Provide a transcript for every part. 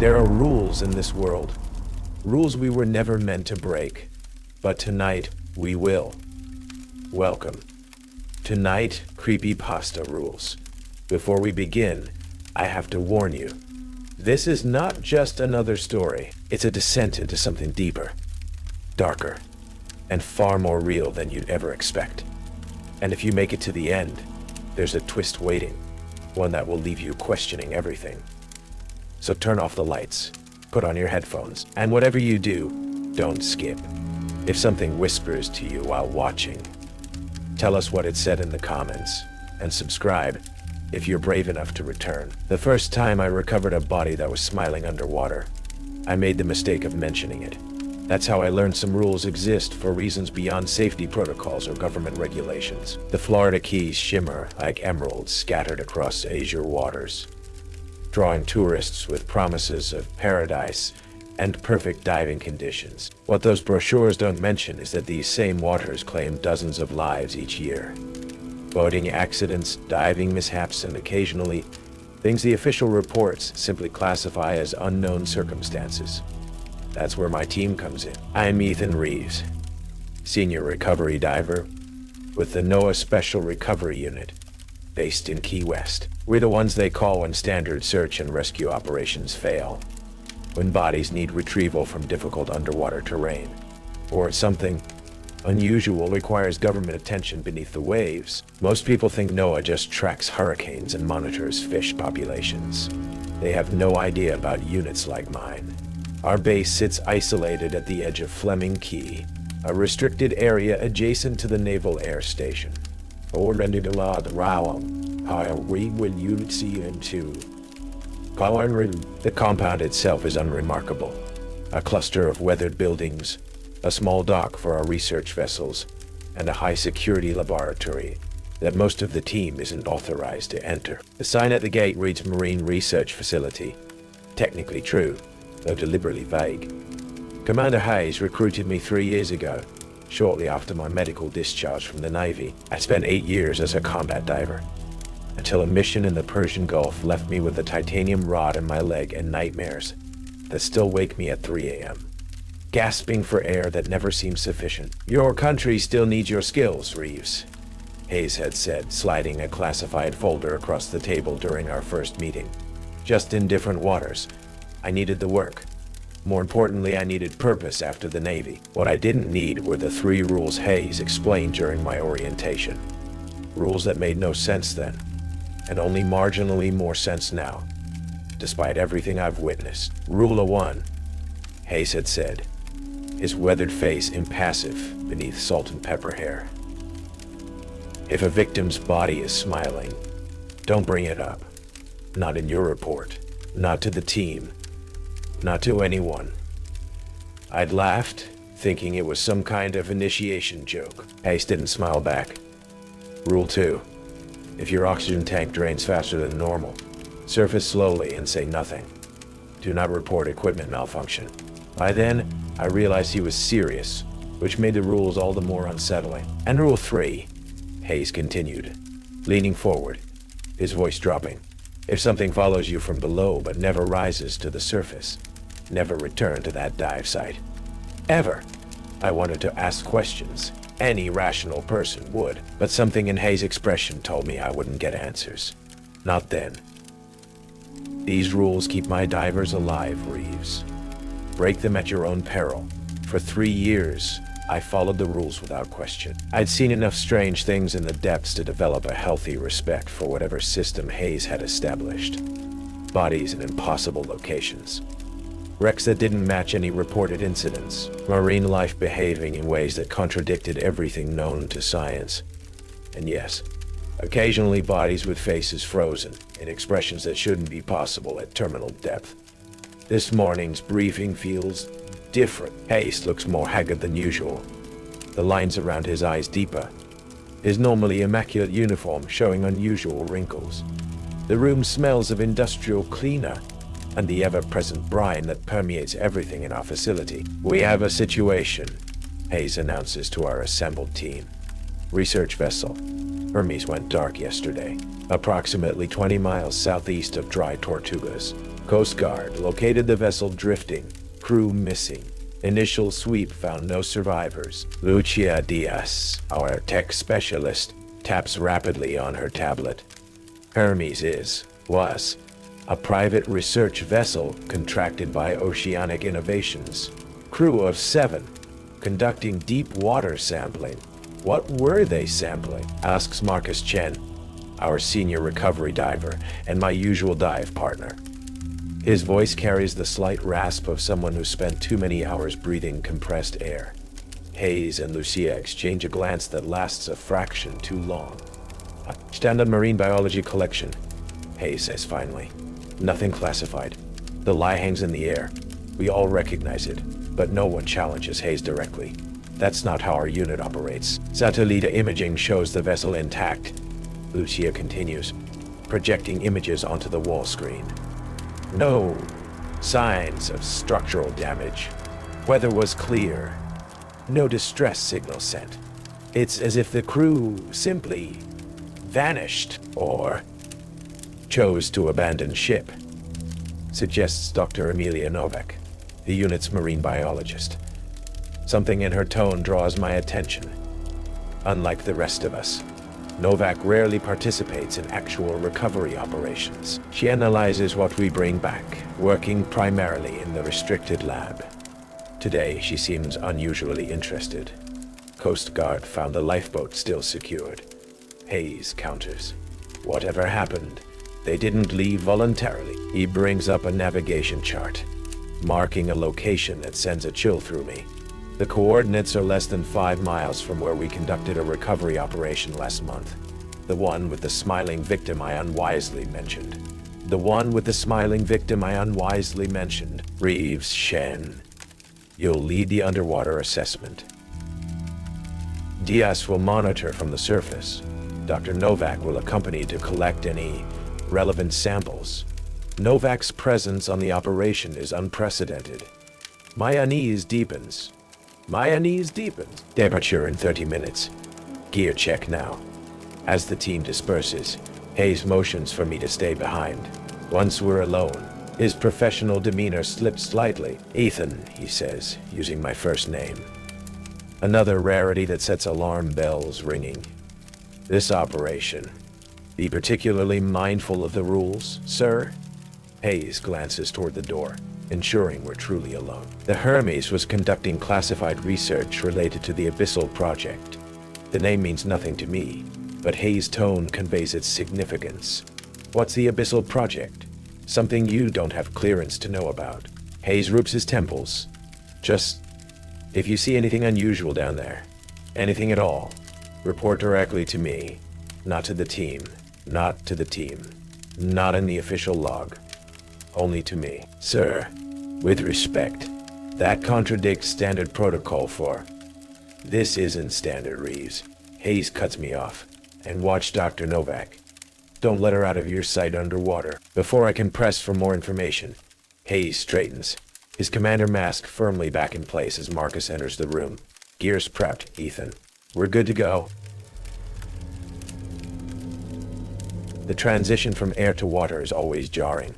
There are rules in this world. Rules we were never meant to break. But tonight, we will. Welcome to Night Creepypasta Rules. Before we begin, I have to warn you. This is not just another story. It's a descent into something deeper, darker, and far more real than you'd ever expect. And if you make it to the end, there's a twist waiting, one that will leave you questioning everything. So turn off the lights, put on your headphones, and whatever you do, don't skip. If something whispers to you while watching, tell us what it said in the comments, and subscribe if you're brave enough to return. The first time I recovered a body that was smiling underwater, I made the mistake of mentioning it. That's how I learned some rules exist for reasons beyond safety protocols or government regulations. The Florida Keys shimmer like emeralds scattered across azure waters, drawing tourists with promises of paradise and perfect diving conditions. What those brochures don't mention is that these same waters claim dozens of lives each year. Boating accidents, diving mishaps, and occasionally, things the official reports simply classify as unknown circumstances. That's where my team comes in. I'm Ethan Reeves, senior recovery diver with the NOAA Special Recovery Unit, based in Key West. We're the ones they call when standard search and rescue operations fail, when bodies need retrieval from difficult underwater terrain, or something unusual requires government attention beneath the waves. Most people think NOAA just tracks hurricanes and monitors fish populations. They have no idea about units like mine. Our base sits isolated at the edge of Fleming Key, a restricted area adjacent to the Naval Air Station. The compound itself is unremarkable. A cluster of weathered buildings, a small dock for our research vessels, and a high-security laboratory that most of the team isn't authorized to enter. The sign at the gate reads Marine Research Facility. Technically true, though deliberately vague. Commander Hayes recruited me 3 years ago, shortly after my medical discharge from the Navy. I spent 8 years as a combat diver, until a mission in the Persian Gulf left me with a titanium rod in my leg and nightmares that still wake me at 3 a.m., gasping for air that never seems sufficient. Your country still needs your skills, Reeves, Hayes had said, sliding a classified folder across the table during our first meeting. Just in different waters. I needed the work. More importantly, I needed purpose after the Navy. What I didn't need were the 3 rules Hayes explained during my orientation. Rules that made no sense then, and only marginally more sense now, despite everything I've witnessed. Rule 1, Hayes had said, his weathered face impassive beneath salt and pepper hair. If a victim's body is smiling, don't bring it up. Not in your report, not to the team, not to anyone. I'd laughed, thinking it was some kind of initiation joke. Hayes didn't smile back. Rule 2. If your oxygen tank drains faster than normal, surface slowly and say nothing. Do not report equipment malfunction. By then, I realized he was serious, which made the rules all the more unsettling. And Rule 3, Hayes continued, leaning forward, his voice dropping. If something follows you from below but never rises to the surface, never return to that dive site. Ever. I wanted to ask questions. Any rational person would, but something in Hayes' expression told me I wouldn't get answers. Not then. These rules keep my divers alive, Reeves. Break them at your own peril. For 3 years, I followed the rules without question. I'd seen enough strange things in the depths to develop a healthy respect for whatever system Hayes had established. Bodies in impossible locations. Wrecks that didn't match any reported incidents. Marine life behaving in ways that contradicted everything known to science. And yes, occasionally bodies with faces frozen in expressions that shouldn't be possible at terminal depth. This morning's briefing feels different. Hayes looks more haggard than usual, the lines around his eyes deeper, his normally immaculate uniform showing unusual wrinkles. The room smells of industrial cleaner and the ever-present brine that permeates everything in our facility. We have a situation, Hayes announces to our assembled team. Research vessel Hermes went dark yesterday, approximately 20 miles southeast of Dry Tortugas. Coast Guard located the vessel drifting, crew missing. Initial sweep found no survivors. Lucia Diaz, our tech specialist, taps rapidly on her tablet. Hermes was a private research vessel contracted by Oceanic Innovations. Crew of 7, conducting deep water sampling. What were they sampling? Asks Marcus Chen, our senior recovery diver and my usual dive partner. His voice carries the slight rasp of someone who spent too many hours breathing compressed air. Hayes and Lucia exchange a glance that lasts a fraction too long. Standard marine biology collection, Hayes says finally. Nothing classified. The lie hangs in the air. We all recognize it, but no one challenges Hayes directly. That's not how our unit operates. Satellite imaging shows the vessel intact, Lucia continues, projecting images onto the wall screen. No signs of structural damage. Weather was clear. No distress signal sent. It's as if the crew simply vanished or chose to abandon ship, suggests Dr. Amelia Novak, the unit's marine biologist. Something in her tone draws my attention. Unlike the rest of us, Novak rarely participates in actual recovery operations. She analyzes what we bring back, working primarily in the restricted lab. Today, she seems unusually interested. Coast Guard found the lifeboat still secured. Hayes counters. Whatever happened, they didn't leave voluntarily. He brings up a navigation chart, marking a location that sends a chill through me. The coordinates are less than 5 miles from where we conducted a recovery operation last month. The one with the smiling victim I unwisely mentioned. Reeves Shen. You'll lead the underwater assessment. Diaz will monitor from the surface. Dr. Novak will accompany to collect any relevant samples. Novak's presence on the operation is unprecedented. My unease deepens. Departure in 30 minutes. Gear check now. As the team disperses, Hayes motions for me to stay behind. Once we're alone, his professional demeanor slips slightly. Ethan, he says, using my first name. Another rarity that sets alarm bells ringing. This operation. Be particularly mindful of the rules, sir? Hayes glances toward the door, ensuring we're truly alone. The Hermes was conducting classified research related to the Abyssal Project. The name means nothing to me, but Hayes' tone conveys its significance. What's the Abyssal Project? Something you don't have clearance to know about. Hayes roops his temples. Just, if you see anything unusual down there, anything at all, report directly to me, not to the team, not in the official log, only to me. Sir, with respect, that contradicts standard protocol for... This isn't standard, Reeves. Hayes cuts me off. And watch Dr. Novak. Don't let her out of your sight underwater. Before I can press for more information, Hayes straightens, his commander mask firmly back in place as Marcus enters the room. Gears prepped, Ethan. We're good to go. The transition from air to water is always jarring.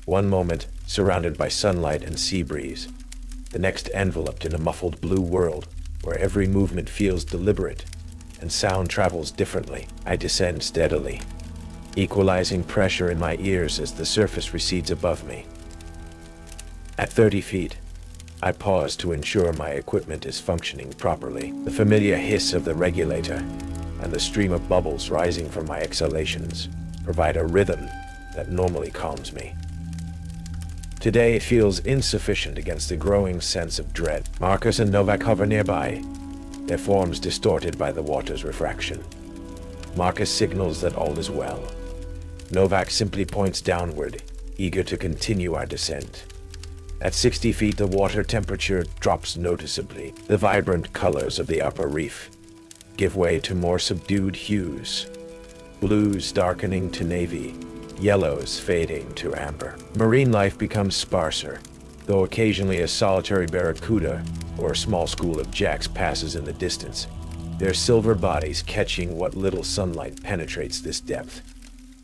One moment, surrounded by sunlight and sea breeze. The next enveloped in a muffled blue world, where every movement feels deliberate, and sound travels differently. I descend steadily, equalizing pressure in my ears as the surface recedes above me. At 30 feet, I pause to ensure my equipment is functioning properly. The familiar hiss of the regulator and the stream of bubbles rising from my exhalations provide a rhythm that normally calms me. Today it feels insufficient against the growing sense of dread. Marcus and Novak hover nearby, their forms distorted by the water's refraction. Marcus signals that all is well. Novak simply points downward, eager to continue our descent. At 60 feet, the water temperature drops noticeably. The vibrant colors of the upper reef give way to more subdued hues. Blues darkening to navy, yellows fading to amber. Marine life becomes sparser, though occasionally a solitary barracuda or a small school of jacks passes in the distance, their silver bodies catching what little sunlight penetrates this depth.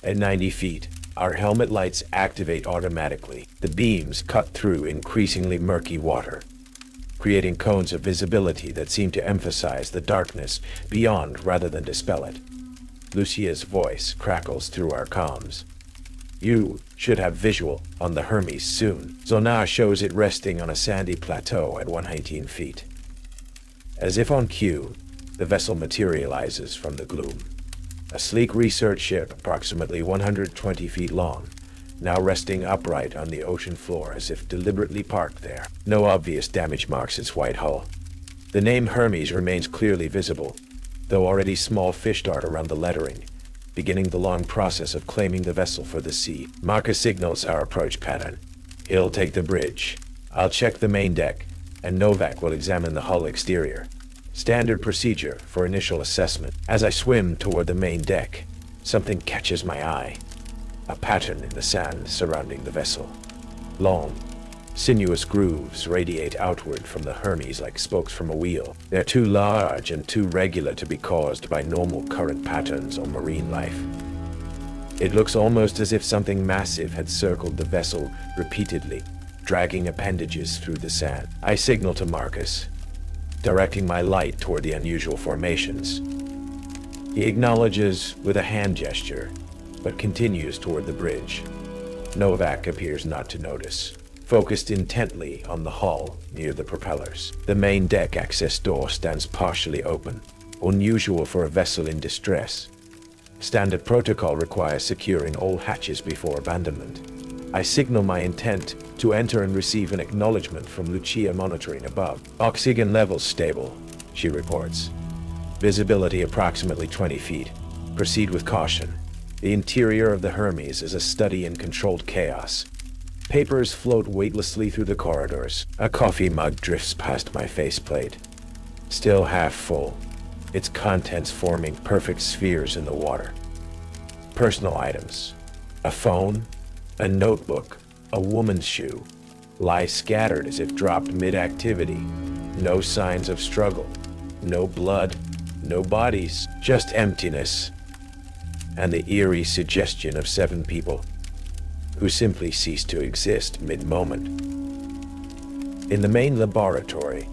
At 90 feet, Our helmet lights activate automatically. The beams cut through increasingly murky water, creating cones of visibility that seem to emphasize the darkness beyond rather than dispel it. Lucia's voice crackles through our comms. You should have visual on the Hermes soon. Sonar shows it resting on a sandy plateau at 118 feet. As if on cue, the vessel materializes from the gloom. A sleek research ship approximately 120 feet long, now resting upright on the ocean floor as if deliberately parked there. No obvious damage marks its white hull. The name Hermes remains clearly visible, though already small fish dart around the lettering, beginning the long process of claiming the vessel for the sea. Marcus signals our approach pattern. He'll take the bridge. I'll check the main deck, and Novak will examine the hull exterior. Standard procedure for initial assessment. As I swim toward the main deck, something catches my eye. A pattern in the sand surrounding the vessel. Long, sinuous grooves radiate outward from the Hermes like spokes from a wheel. They're too large and too regular to be caused by normal current patterns or marine life. It looks almost as if something massive had circled the vessel repeatedly, dragging appendages through the sand. I signal to Marcus, directing my light toward the unusual formations. He acknowledges with a hand gesture, but continues toward the bridge. Novak appears not to notice, focused intently on the hull near the propellers. The main deck access door stands partially open, unusual for a vessel in distress. Standard protocol requires securing all hatches before abandonment. I signal my intent to enter and receive an acknowledgement from Lucia monitoring above. Oxygen levels stable, she reports. Visibility approximately 20 feet. Proceed with caution. The interior of the Hermes is a study in controlled chaos. Papers float weightlessly through the corridors. A coffee mug drifts past my faceplate. Still half full, its contents forming perfect spheres in the water. Personal items. A phone, a notebook, a woman's shoe, lie scattered as if dropped mid-activity. No signs of struggle, no blood, no bodies, just emptiness, and the eerie suggestion of 7 people who simply ceased to exist mid-moment. In the main laboratory,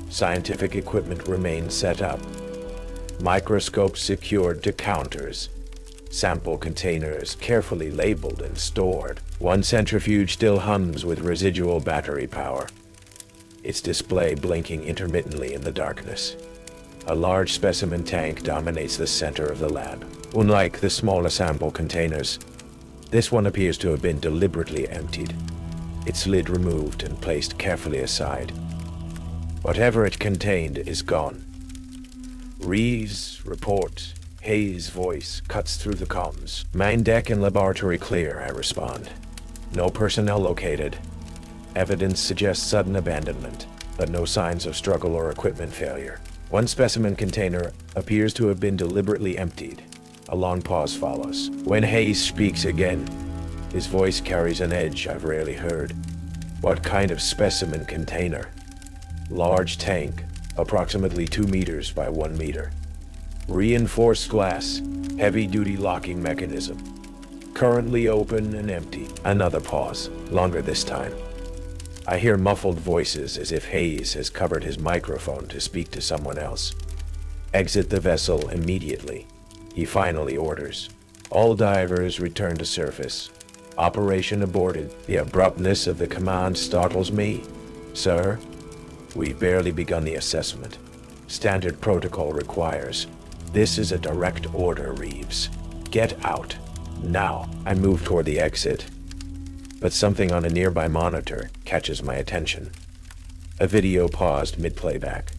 scientific equipment remains set up, microscopes secured to counters, sample containers carefully labeled and stored. One centrifuge still hums with residual battery power, its display blinking intermittently in the darkness. A large specimen tank dominates the center of the lab. Unlike the smaller sample containers, this one appears to have been deliberately emptied, its lid removed and placed carefully aside. Whatever it contained is gone. Reeves, report. Hayes' voice cuts through the comms. Main deck and laboratory clear, I respond. No personnel located. Evidence suggests sudden abandonment, but no signs of struggle or equipment failure. One specimen container appears to have been deliberately emptied. A long pause follows. When Hayes speaks again, his voice carries an edge I've rarely heard. What kind of specimen container? Large tank, approximately 2 meters by 1 meter. Reinforced glass, heavy-duty locking mechanism. Currently open and empty. Another pause, longer this time. I hear muffled voices as if Hayes has covered his microphone to speak to someone else. Exit the vessel immediately, he finally orders. All divers return to surface. Operation aborted. The abruptness of the command startles me. Sir, we've barely begun the assessment. Standard protocol requires. This is a direct order, Reeves. Get out. Now. I move toward the exit, but something on a nearby monitor catches my attention. A video paused mid-playback.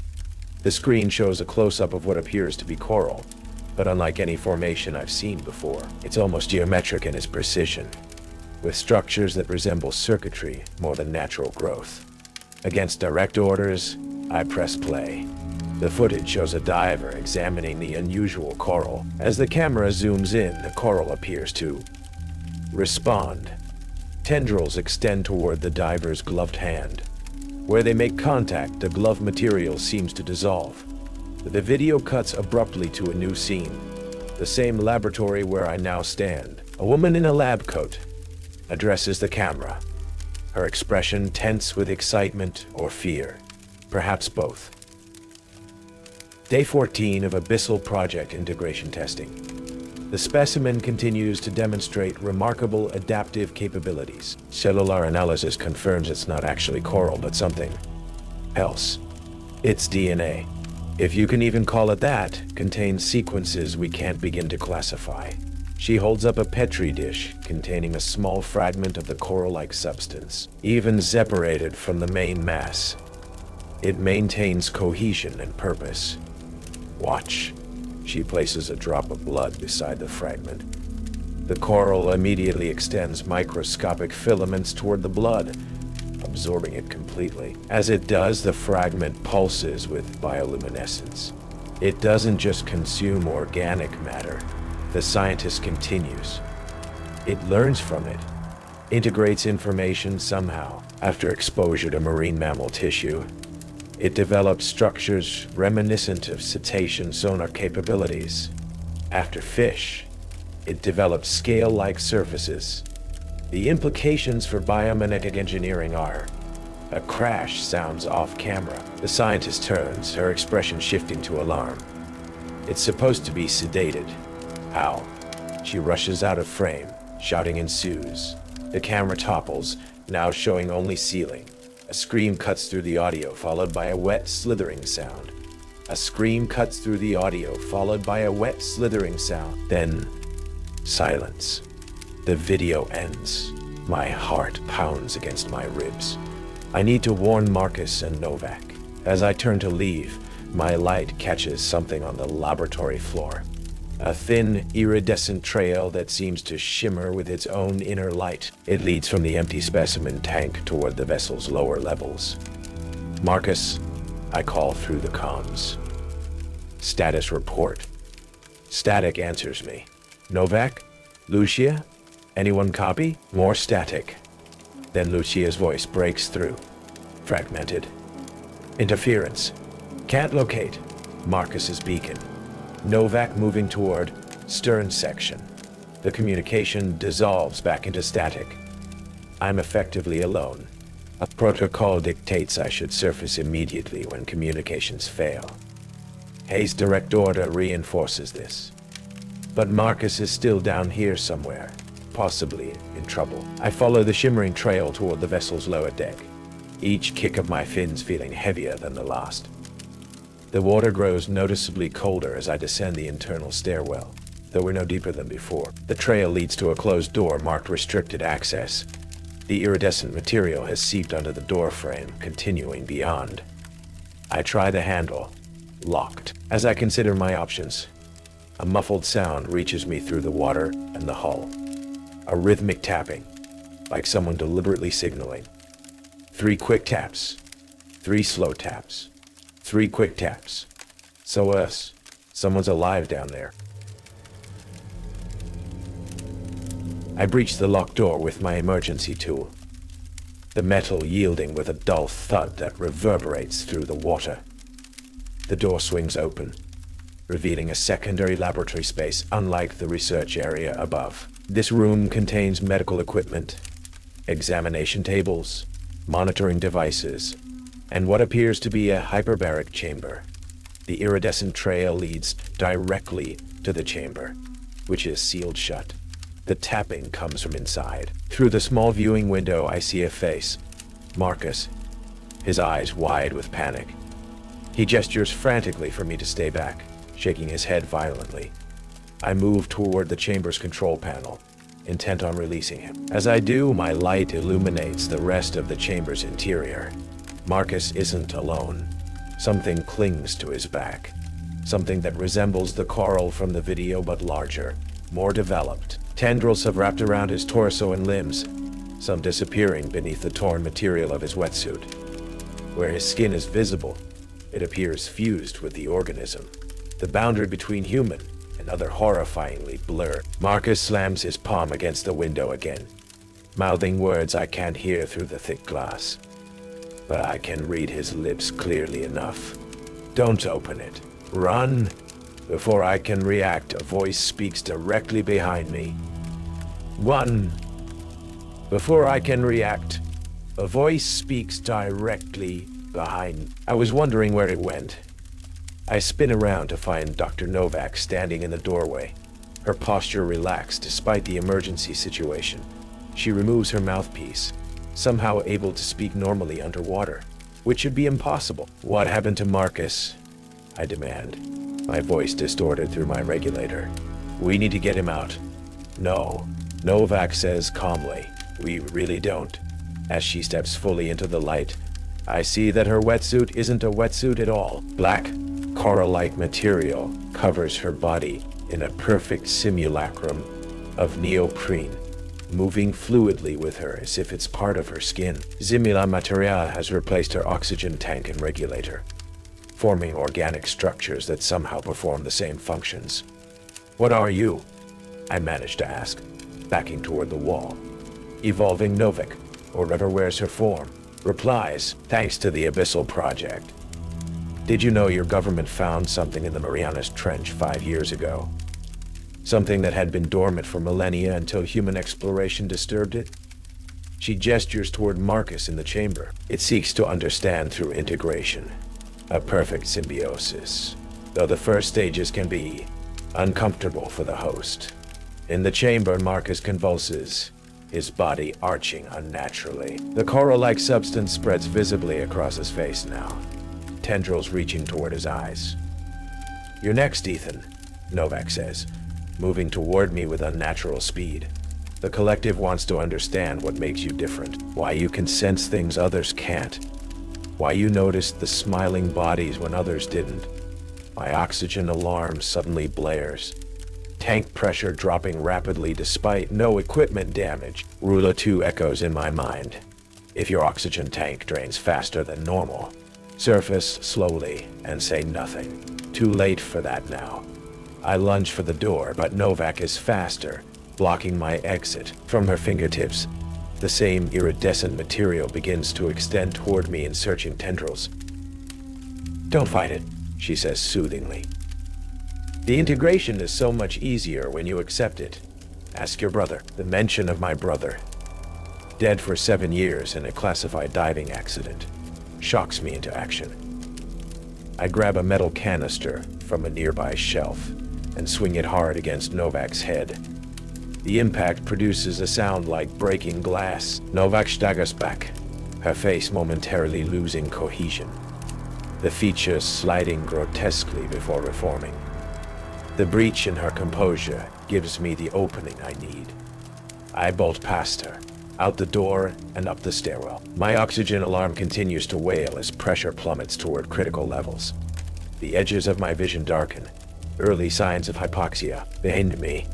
The screen shows a close-up of what appears to be coral, but unlike any formation I've seen before, it's almost geometric in its precision, with structures that resemble circuitry more than natural growth. Against direct orders, I press play. The footage shows a diver examining the unusual coral. As the camera zooms in, the coral appears to respond. Tendrils extend toward the diver's gloved hand. Where they make contact, the glove material seems to dissolve. The video cuts abruptly to a new scene. The same laboratory where I now stand, A woman in a lab coat addresses the camera, her expression tense with excitement or fear, perhaps both. Day 14 of Abyssal Project integration testing. The specimen continues to demonstrate remarkable adaptive capabilities. Cellular analysis confirms it's not actually coral, but something else. Its DNA, if you can even call it that, contains sequences we can't begin to classify. She holds up a petri dish containing a small fragment of the coral-like substance, even separated from the main mass. It maintains cohesion and purpose. Watch. She places a drop of blood beside the fragment. The coral immediately extends microscopic filaments toward the blood, absorbing it completely. As it does, the fragment pulses with bioluminescence. It doesn't just consume organic matter. The scientist continues. It learns from it, integrates information somehow. After exposure to marine mammal tissue, it develops structures reminiscent of cetacean sonar capabilities. After fish, it develops scale-like surfaces. The implications for biomimetic engineering are: a crash sounds off camera. The scientist turns, her expression shifting to alarm. It's supposed to be sedated. How? She rushes out of frame. Shouting ensues. The camera topples, now showing only ceiling. A scream cuts through the audio, followed by a wet, slithering sound. A scream cuts through the audio, followed by a wet, slithering sound. Then, silence. The video ends. My heart pounds against my ribs. I need to warn Marcus and Novak. As I turn to leave, my light catches something on the laboratory floor. A thin, iridescent trail that seems to shimmer with its own inner light. It leads from the empty specimen tank toward the vessel's lower levels. Marcus, I call through the comms. Status report. Static answers me. Novak? Lucia? Anyone copy? More static. Then Lucia's voice breaks through. Fragmented. Interference. Can't locate. Marcus's beacon. Novak moving toward stern section. The communication dissolves back into static. I'm effectively alone. A protocol dictates I should surface immediately when communications fail. Hayes' direct order reinforces this. But Marcus is still down here somewhere, possibly in trouble. I follow the shimmering trail toward the vessel's lower deck, each kick of my fins feeling heavier than the last. The water grows noticeably colder as I descend the internal stairwell, though we're no deeper than before. The trail leads to a closed door marked restricted access. The iridescent material has seeped under the door frame, continuing beyond. I try the handle. Locked. As I consider my options, a muffled sound reaches me through the water and the hull. A rhythmic tapping, like someone deliberately signaling. 3 quick taps. 3 slow taps. 3 quick taps. Someone's alive down there. I breach the locked door with my emergency tool, the metal yielding with a dull thud that reverberates through the water. The door swings open, revealing a secondary laboratory space unlike the research area above. This room contains medical equipment, examination tables, monitoring devices, and what appears to be a hyperbaric chamber. The iridescent trail leads directly to the chamber, which is sealed shut. The tapping comes from inside. Through the small viewing window, I see a face. Marcus, his eyes wide with panic. He gestures frantically for me to stay back, shaking his head violently. I move toward the chamber's control panel, intent on releasing him. As I do, my light illuminates the rest of the chamber's interior. Marcus isn't alone. Something clings to his back. Something that resembles the coral from the video but larger, more developed. Tendrils have wrapped around his torso and limbs, some disappearing beneath the torn material of his wetsuit. Where his skin is visible, it appears fused with the organism. The boundary between human and other horrifyingly blurred. Marcus slams his palm against the window again, mouthing words I can't hear through the thick glass. But I can read his lips clearly enough. Don't open it. Run! Before I can react, a voice speaks directly behind me. One. Before I can react, a voice speaks directly behind. I was wondering where it went. I spin around to find Dr. Novak standing in the doorway, her posture relaxed despite the emergency situation. She removes her mouthpiece, somehow able to speak normally underwater, which should be impossible. What happened to Marcus? I demand, my voice distorted through my regulator. We need to get him out. No, Novak says calmly. We really don't. As she steps fully into the light, I see that her wetsuit isn't a wetsuit at all. Black, coral-like material covers her body in a perfect simulacrum of neoprene, moving fluidly with her as if it's part of her skin. Simula Materia has replaced her oxygen tank and regulator, forming organic structures that somehow perform the same functions. What are you? I managed to ask, backing toward the wall. Evolving Novik, or whoever wears her form, replies, thanks to the Abyssal Project. Did you know your government found something in the Marianas Trench 5 years ago? Something that had been dormant for millennia until human exploration disturbed it? She gestures toward Marcus in the chamber. It seeks to understand through integration. A perfect symbiosis, though the first stages can be uncomfortable for the host. In the chamber, Marcus convulses, his body arching unnaturally. The coral-like substance spreads visibly across his face now, tendrils reaching toward his eyes. You're next, Ethan, Novak says, moving toward me with unnatural speed. The collective wants to understand what makes you different, why you can sense things others can't, why you noticed the smiling bodies when others didn't. My oxygen alarm suddenly blares, tank pressure dropping rapidly despite no equipment damage. Rule 2 echoes in my mind. If your oxygen tank drains faster than normal, surface slowly and say nothing. Too late for that now. I lunge for the door, but Novak is faster, blocking my exit. From her fingertips, the same iridescent material begins to extend toward me in searching tendrils. Don't fight it, she says soothingly. The integration is so much easier when you accept it. Ask your brother. The mention of my brother, dead for 7 years in a classified diving accident, shocks me into action. I grab a metal canister from a nearby shelf and swing it hard against Novak's head. The impact produces a sound like breaking glass. Novak staggers back, her face momentarily losing cohesion, the features sliding grotesquely before reforming. The breach in her composure gives me the opening I need. I bolt past her, out the door and up the stairwell. My oxygen alarm continues to wail as pressure plummets toward critical levels. The edges of my vision darken, early signs of hypoxia. Behind me,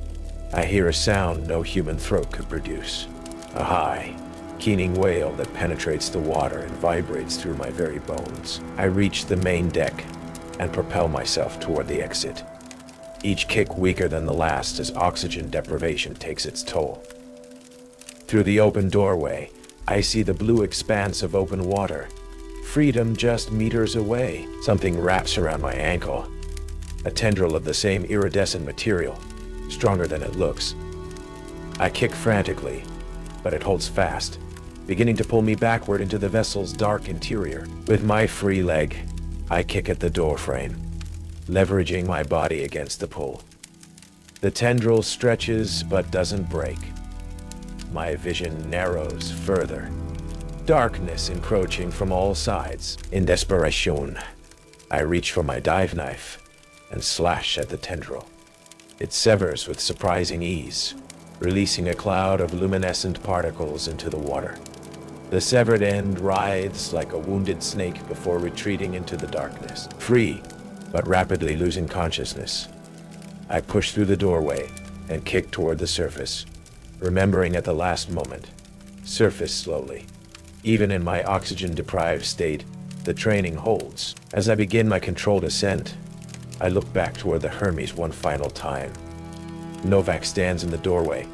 I hear a sound no human throat could produce. A high, keening wail that penetrates the water and vibrates through my very bones. I reach the main deck and propel myself toward the exit, each kick weaker than the last as oxygen deprivation takes its toll. Through the open doorway, I see the blue expanse of open water, freedom just meters away. Something wraps around my ankle, a tendril of the same iridescent material, stronger than it looks. I kick frantically, but it holds fast, beginning to pull me backward into the vessel's dark interior. With my free leg, I kick at the door frame, leveraging my body against the pull. The tendril stretches but doesn't break. My vision narrows further, darkness encroaching from all sides. In desperation, I reach for my dive knife and slash at the tendril. It severs with surprising ease, releasing a cloud of luminescent particles into the water. The severed end writhes like a wounded snake before retreating into the darkness. Free, but rapidly losing consciousness, I push through the doorway and kick toward the surface, remembering at the last moment, surface slowly. Even in my oxygen-deprived state, the training holds. As I begin my controlled ascent, I look back toward the Hermes one final time. Novak stands in the doorway,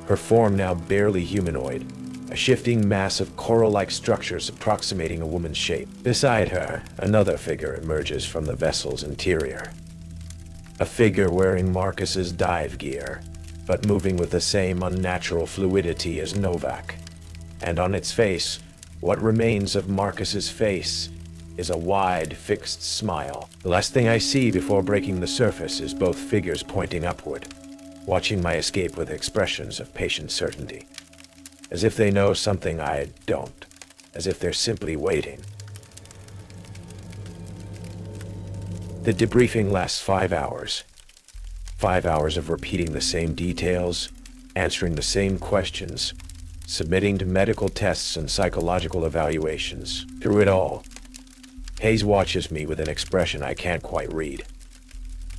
her form now barely humanoid, a shifting mass of coral-like structures approximating a woman's shape. Beside her, another figure emerges from the vessel's interior. A figure wearing Marcus's dive gear, but moving with the same unnatural fluidity as Novak. And on its face, what remains of Marcus's face, is a wide, fixed smile. The last thing I see before breaking the surface is both figures pointing upward, watching my escape with expressions of patient certainty. As if they know something I don't. As if they're simply waiting. The debriefing lasts 5 hours. 5 hours of repeating the same details, answering the same questions, submitting to medical tests and psychological evaluations. Through it all, Hayes watches me with an expression I can't quite read.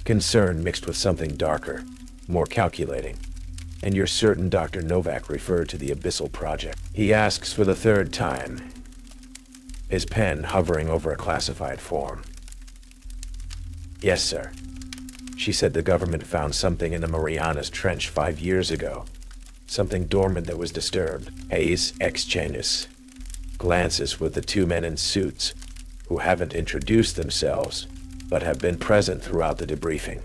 Concern mixed with something darker, more calculating. And you're certain Dr. Novak referred to the Abyssal Project? He asks for the third time, his pen hovering over a classified form. Yes, sir. She said the government found something in the Marianas Trench 5 years ago. Something dormant that was disturbed. Hayes exchanges glances with the two men in suits, who haven't introduced themselves, but have been present throughout the debriefing.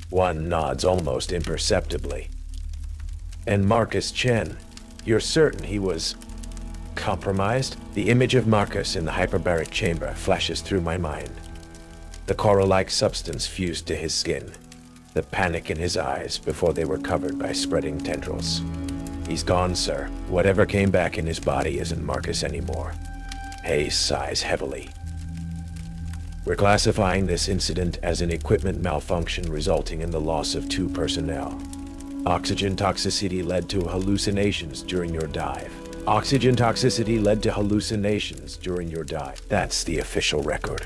One nods almost imperceptibly. And Marcus Chen, you're certain he was compromised? The image of Marcus in the hyperbaric chamber flashes through my mind. The coral-like substance fused to his skin, the panic in his eyes before they were covered by spreading tendrils. He's gone, sir. Whatever came back in his body isn't Marcus anymore. Hayes sighs heavily. We're classifying this incident as an equipment malfunction resulting in the loss of 2 personnel. Oxygen toxicity led to hallucinations during your dive. Oxygen toxicity led to hallucinations during your dive. That's the official record.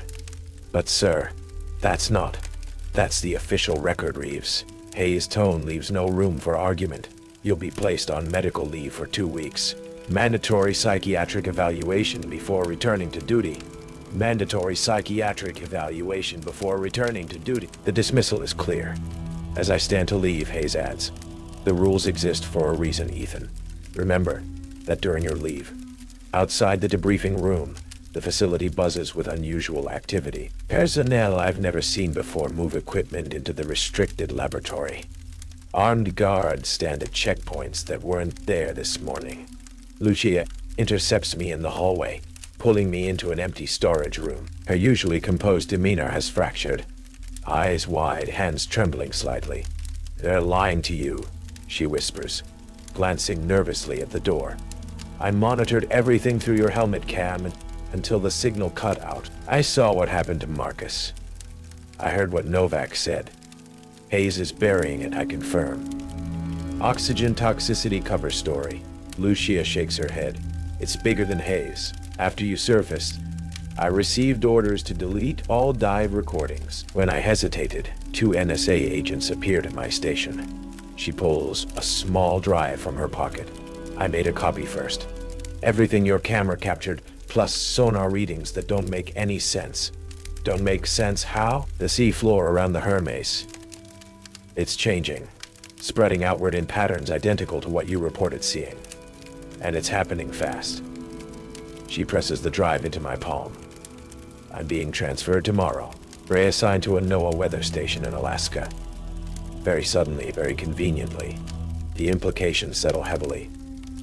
But sir, that's not. That's the official record, Reeves. Hayes' tone leaves no room for argument. You'll be placed on medical leave for 2 weeks. Mandatory psychiatric evaluation before returning to duty. Mandatory psychiatric evaluation before returning to duty. The dismissal is clear. As I stand to leave, Hayes adds, the rules exist for a reason, Ethan. Remember that during your leave, outside the debriefing room, the facility buzzes with unusual activity. Personnel I've never seen before move equipment into the restricted laboratory. Armed guards stand at checkpoints that weren't there this morning. Lucia intercepts me in the hallway, pulling me into an empty storage room. Her usually composed demeanor has fractured. Eyes wide, hands trembling slightly. They're lying to you, she whispers, glancing nervously at the door. I monitored everything through your helmet cam until the signal cut out. I saw what happened to Marcus. I heard what Novak said. Hayes is burying it, I confirm. Oxygen toxicity cover story. Lucia shakes her head. It's bigger than Hayes. After you surfaced, I received orders to delete all dive recordings. When I hesitated, 2 NSA agents appeared at my station. She pulls a small drive from her pocket. I made a copy first. Everything your camera captured, plus sonar readings that don't make any sense. Don't make sense how? The sea floor around the Hermes. It's changing, spreading outward in patterns identical to what you reported seeing. And it's happening fast. She presses the drive into my palm. I'm being transferred tomorrow. Reassigned to a NOAA weather station in Alaska. Very suddenly, very conveniently. The implications settle heavily.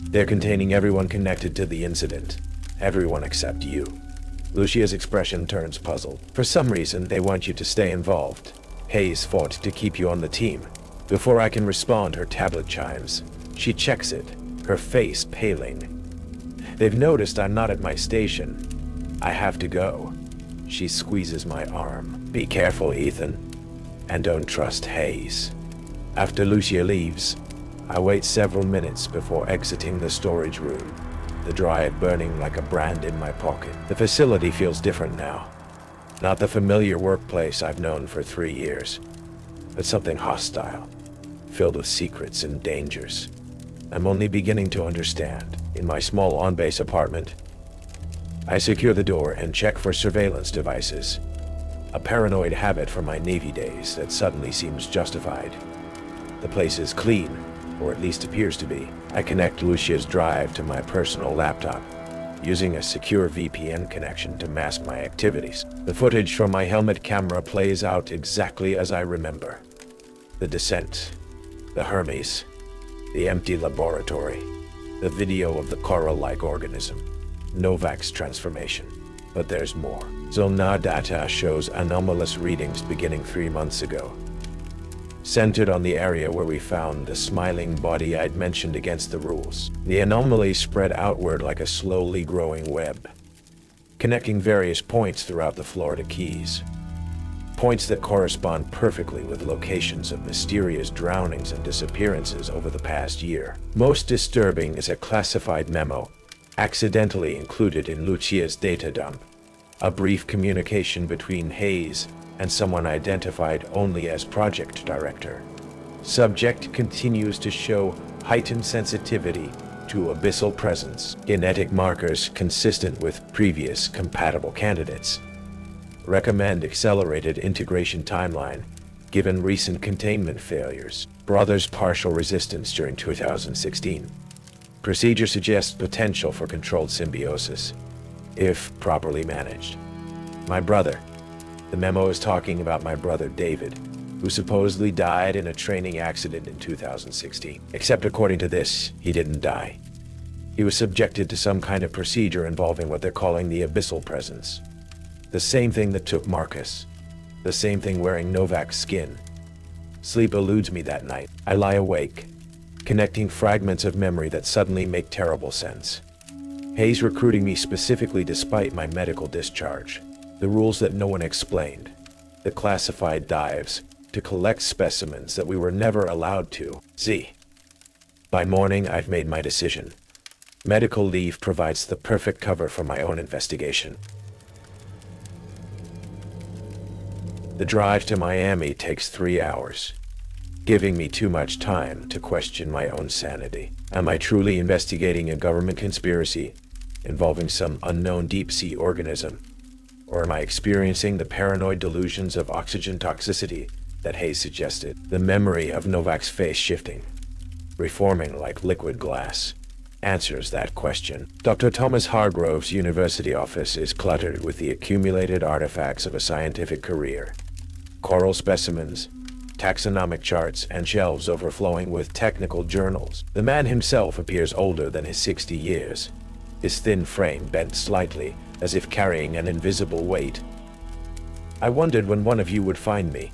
They're containing everyone connected to the incident. Everyone except you. Lucia's expression turns puzzled. For some reason, they want you to stay involved. Hayes fought to keep you on the team. Before I can respond, her tablet chimes. She checks it, her face paling. They've noticed I'm not at my station. I have to go. She squeezes my arm. Be careful, Ethan. And don't trust Hayes. After Lucia leaves, I wait several minutes before exiting the storage room, the drive burning like a brand in my pocket. The facility feels different now. Not the familiar workplace I've known for 3 years, but something hostile, filled with secrets and dangers. I'm only beginning to understand. In my small on-base apartment, I secure the door and check for surveillance devices. A paranoid habit from my Navy days that suddenly seems justified. The place is clean, or at least appears to be. I connect Lucia's drive to my personal laptop, using a secure VPN connection to mask my activities. The footage from my helmet camera plays out exactly as I remember. The descent, the Hermes, The empty laboratory. The video of the coral-like organism. Novak's transformation. But there's more. Zolnar data shows anomalous readings beginning 3 months ago. Centered on the area where we found the smiling body I'd mentioned against the rules. The anomaly spread outward like a slowly growing web, connecting various points throughout the Florida Keys. Points that correspond perfectly with locations of mysterious drownings and disappearances over the past year. Most disturbing is a classified memo, accidentally included in Lucia's data dump. A brief communication between Hayes and someone identified only as project director. Subject continues to show heightened sensitivity to abyssal presence, genetic markers consistent with previous compatible candidates. Recommend accelerated integration timeline, given recent containment failures. Brother's partial resistance during 2016. Procedure suggests potential for controlled symbiosis, if properly managed. My brother. The memo is talking about my brother David, who supposedly died in a training accident in 2016. Except according to this, he didn't die. He was subjected to some kind of procedure involving what they're calling the abyssal presence. The same thing that took Marcus. The same thing wearing Novak's skin. Sleep eludes me that night. I lie awake, connecting fragments of memory that suddenly make terrible sense. Hayes recruiting me specifically despite my medical discharge. The rules that no one explained. The classified dives to collect specimens that we were never allowed to. By morning, I've made my decision. Medical leave provides the perfect cover for my own investigation. The drive to Miami takes 3 hours, giving me too much time to question my own sanity. Am I truly investigating a government conspiracy involving some unknown deep-sea organism? Or am I experiencing the paranoid delusions of oxygen toxicity that Hayes suggested? The memory of Novak's face shifting, reforming like liquid glass, answers that question. Dr. Thomas Hargrove's university office is cluttered with the accumulated artifacts of a scientific career. Coral specimens, taxonomic charts, and shelves overflowing with technical journals. The man himself appears older than his 60 years, his thin frame bent slightly, as if carrying an invisible weight. I wondered when one of you would find me,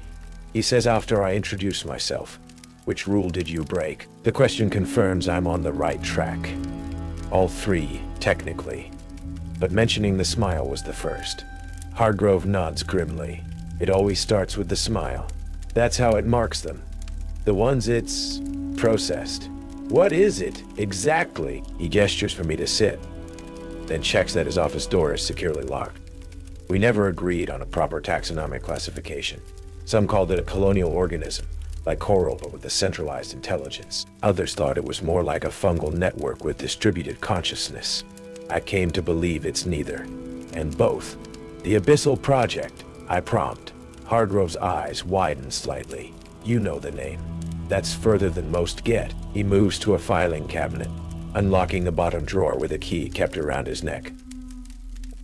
he says after I introduce myself. Which rule did you break? The question confirms I'm on the right track. All 3, technically. But mentioning the smile was the first. Hargrove nods grimly. It always starts with the smile. That's how it marks them. The ones it's processed. What is it, exactly? He gestures for me to sit, then checks that his office door is securely locked. We never agreed on a proper taxonomic classification. Some called it a colonial organism, like coral but with a centralized intelligence. Others thought it was more like a fungal network with distributed consciousness. I came to believe it's neither, and both. The Abyssal Project, I prompt. Hargrove's eyes widen slightly. You know the name. That's further than most get. He moves to a filing cabinet, unlocking the bottom drawer with a key kept around his neck.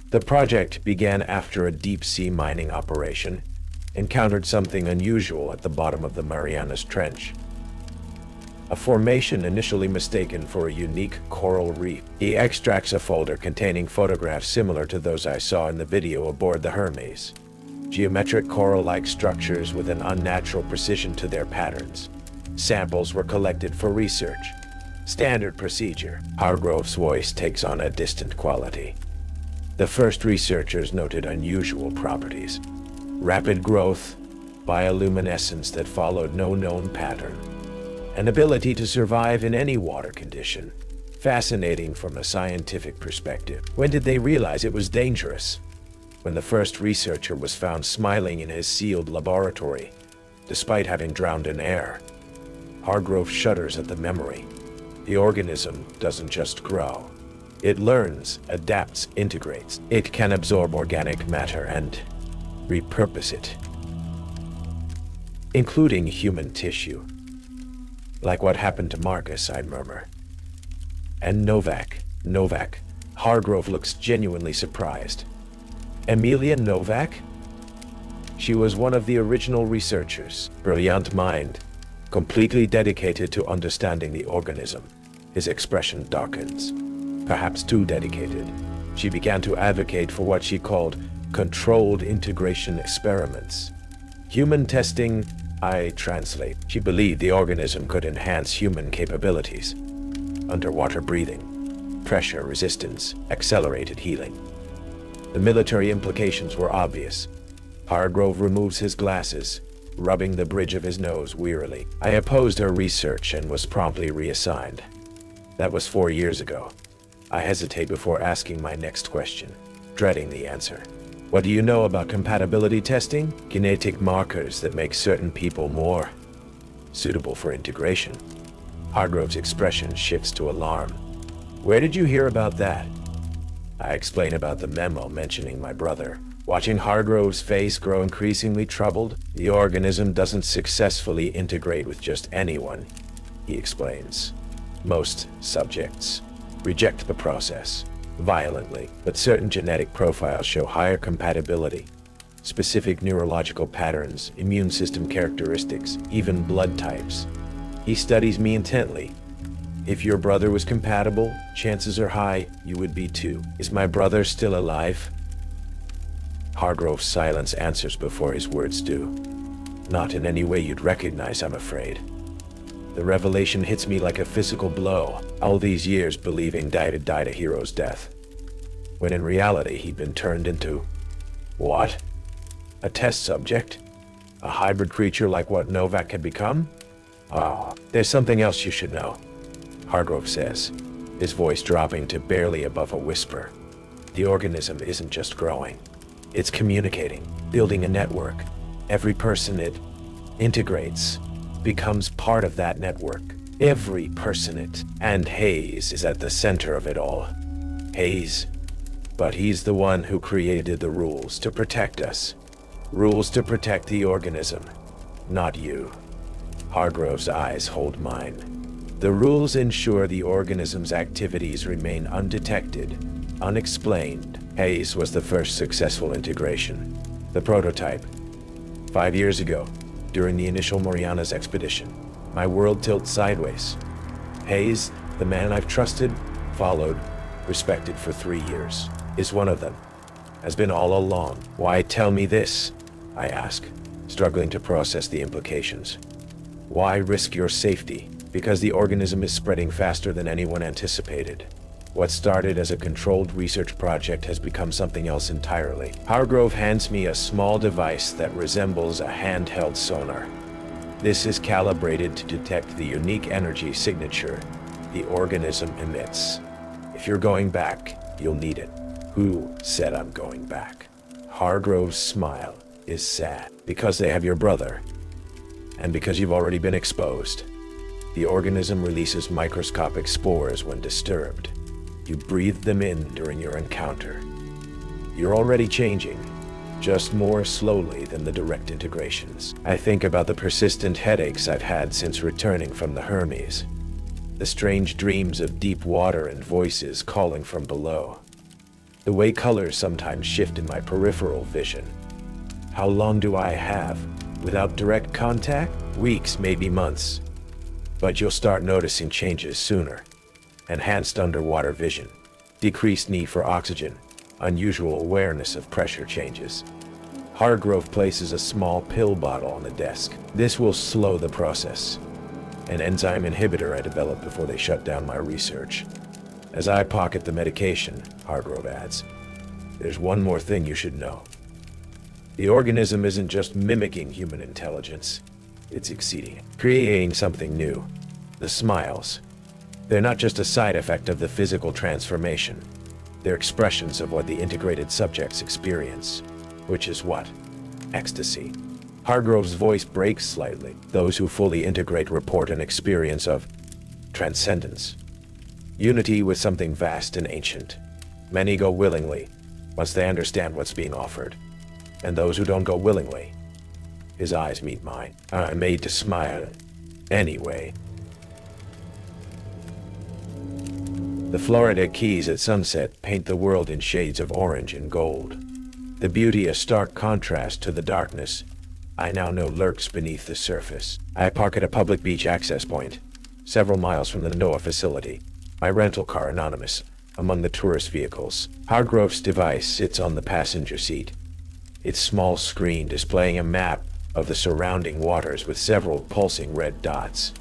The project began after a deep-sea mining operation encountered something unusual at the bottom of the Marianas Trench. A formation initially mistaken for a unique coral reef. He extracts a folder containing photographs similar to those I saw in the video aboard the Hermes. Geometric coral-like structures with an unnatural precision to their patterns. Samples were collected for research. Standard procedure. Hargrove's voice takes on a distant quality. The first researchers noted unusual properties. Rapid growth, bioluminescence that followed no known pattern. An ability to survive in any water condition. Fascinating from a scientific perspective. When did they realize it was dangerous? When the first researcher was found smiling in his sealed laboratory, despite having drowned in air. Hargrove shudders at the memory. The organism doesn't just grow. It learns, adapts, integrates. It can absorb organic matter and repurpose it, including human tissue. Like what happened to Marcus, I murmur. And Novak. Hargrove looks genuinely surprised. Amelia Novak? She was one of the original researchers. Brilliant mind. completely dedicated to understanding the organism. His expression darkens. Perhaps too dedicated. She began to advocate for what she called controlled integration experiments. Human testing, I translate. She believed the organism could enhance human capabilities. Underwater breathing, pressure resistance, accelerated healing. The military implications were obvious. Hargrove removes his glasses, rubbing the bridge of his nose wearily. I opposed her research and was promptly reassigned. That was 4 years ago. I hesitate before asking my next question, dreading the answer. What do you know about compatibility testing? Genetic markers that make certain people more suitable for integration. Hargrove's expression shifts to alarm. Where did you hear about that? I explain about the memo mentioning my brother. Watching Hargrove's face grow increasingly troubled, the organism doesn't successfully integrate with just anyone, he explains. Most subjects reject the process violently, but certain genetic profiles show higher compatibility. Specific neurological patterns, immune system characteristics, even blood types. He studies me intently. If your brother was compatible, chances are high you would be too. Is my brother still alive? Hargrove's silence answers before his words do. Not in any way you'd recognize, I'm afraid. The revelation hits me like a physical blow. All these years believing Dai had died a hero's death, when in reality he'd been turned into... what? A test subject? A hybrid creature like what Novak had become? There's something else you should know, Hargrove says, his voice dropping to barely above a whisper. The organism isn't just growing. It's communicating, building a network. Every person it integrates becomes part of that network. Every person it. And Hayes is at the center of it all. Hayes. But he's the one who created the rules to protect us. Rules to protect the organism, not you. Hargrove's eyes hold mine. The rules ensure the organism's activities remain undetected, unexplained. Hayes was the first successful integration. The prototype. 5 years ago, during the initial Moriana's expedition, my world tilts sideways. Hayes, the man I've trusted, followed, respected for 3 years, is one of them. Has been all along. Why tell me this? I ask, struggling to process the implications. Why risk your safety? Because the organism is spreading faster than anyone anticipated. What started as a controlled research project has become something else entirely. Hargrove hands me a small device that resembles a handheld sonar. This is calibrated to detect the unique energy signature the organism emits. If you're going back, you'll need it. Who said I'm going back? Hargrove's smile is sad. Because they have your brother. And because you've already been exposed. The organism releases microscopic spores when disturbed. You breathe them in during your encounter. You're already changing, just more slowly than the direct integrations. I think about the persistent headaches I've had since returning from the Hermes. The strange dreams of deep water and voices calling from below. The way colors sometimes shift in my peripheral vision. How long do I have without direct contact? Weeks, maybe months. But you'll start noticing changes sooner. Enhanced underwater vision, decreased need for oxygen, unusual awareness of pressure changes. Hargrove places a small pill bottle on the desk. This will slow the process. An enzyme inhibitor I developed before they shut down my research. As I pocket the medication, Hargrove adds, there's one more thing you should know. The organism isn't just mimicking human intelligence. It's exceeding it, creating something new. The smiles. They're not just a side effect of the physical transformation. They're expressions of what the integrated subjects experience. Which is what? Ecstasy. Hargrove's voice breaks slightly. Those who fully integrate report an experience of transcendence. Unity with something vast and ancient. Many go willingly, once they understand what's being offered. And those who don't go willingly. His eyes meet mine. I'm made to smile. Anyway. The Florida Keys at sunset paint the world in shades of orange and gold. The beauty a stark contrast to the darkness, I now know lurks beneath the surface. I park at a public beach access point, several miles from the NOAA facility. My rental car anonymous among the tourist vehicles. Hargrove's device sits on the passenger seat, its small screen displaying a map of the surrounding waters with several pulsing red dots,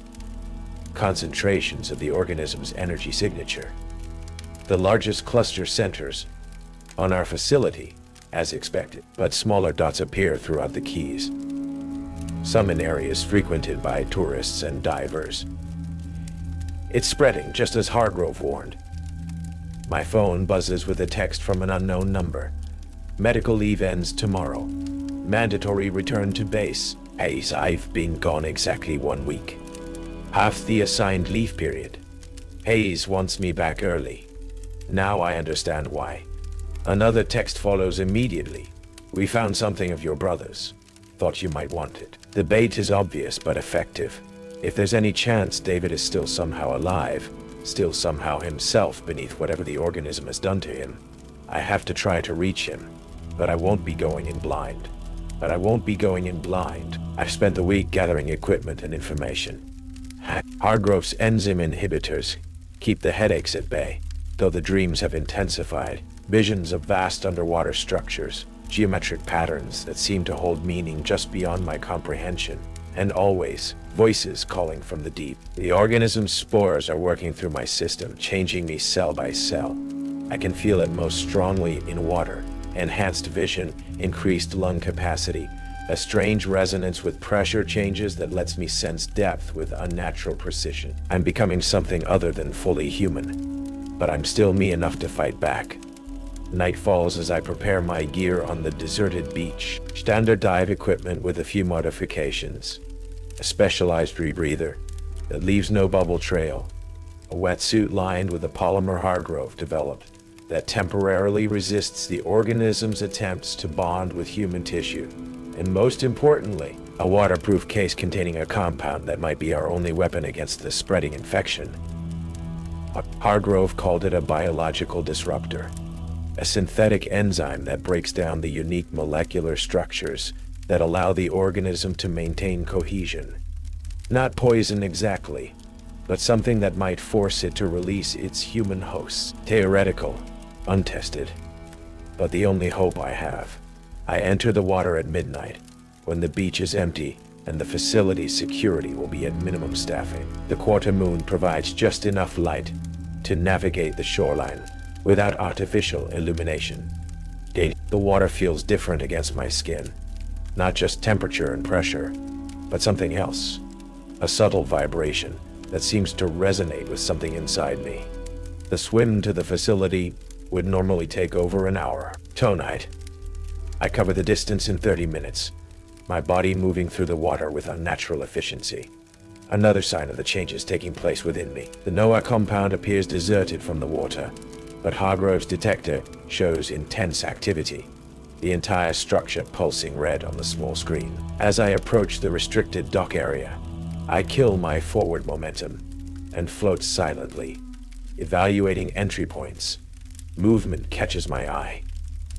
concentrations of the organism's energy signature. The largest cluster centers on our facility, as expected, but smaller dots appear throughout the keys, some in areas frequented by tourists and divers. It's spreading, just as Hargrove warned. My phone buzzes with a text from an unknown number. Medical leave ends tomorrow. Mandatory return to base. Hayes, I've been gone exactly 1 week. Half the assigned leave period. Hayes wants me back early. Now I understand why. Another text follows immediately. We found something of your brother's. Thought you might want it. The bait is obvious but effective. If there's any chance David is still somehow alive, still somehow himself beneath whatever the organism has done to him, I have to try to reach him. But I won't be going in blind. I've spent the week gathering equipment and information. Hargrove's enzyme inhibitors keep the headaches at bay, though the dreams have intensified. Visions of vast underwater structures, geometric patterns that seem to hold meaning just beyond my comprehension, and always voices calling from the deep. The organism's spores are working through my system, changing me cell by cell. I can feel it most strongly in water. Enhanced vision, increased lung capacity, a strange resonance with pressure changes that lets me sense depth with unnatural precision. I'm becoming something other than fully human, but I'm still me enough to fight back. Night falls as I prepare my gear on the deserted beach. Standard dive equipment with a few modifications. A specialized rebreather that leaves no bubble trail. A wetsuit lined with a polymer Hargrove developed that temporarily resists the organism's attempts to bond with human tissue. And most importantly, a waterproof case containing a compound that might be our only weapon against the spreading infection. Hargrove called it a biological disruptor, a synthetic enzyme that breaks down the unique molecular structures that allow the organism to maintain cohesion. Not poison exactly, but something that might force it to release its human hosts. Theoretical, untested, but the only hope I have. I enter the water at midnight, when the beach is empty and the facility's security will be at minimum staffing. The quarter moon provides just enough light to navigate the shoreline without artificial illumination. The water feels different against my skin, not just temperature and pressure, but something else. A subtle vibration that seems to resonate with something inside me. The swim to the facility would normally take over an hour. Tonight, I cover the distance in 30 minutes, my body moving through the water with unnatural efficiency. Another sign of the changes taking place within me. The NOAA compound appears deserted from the water, but Hargrove's detector shows intense activity, the entire structure pulsing red on the small screen. As I approach the restricted dock area, I kill my forward momentum and float silently, evaluating entry points. Movement catches my eye.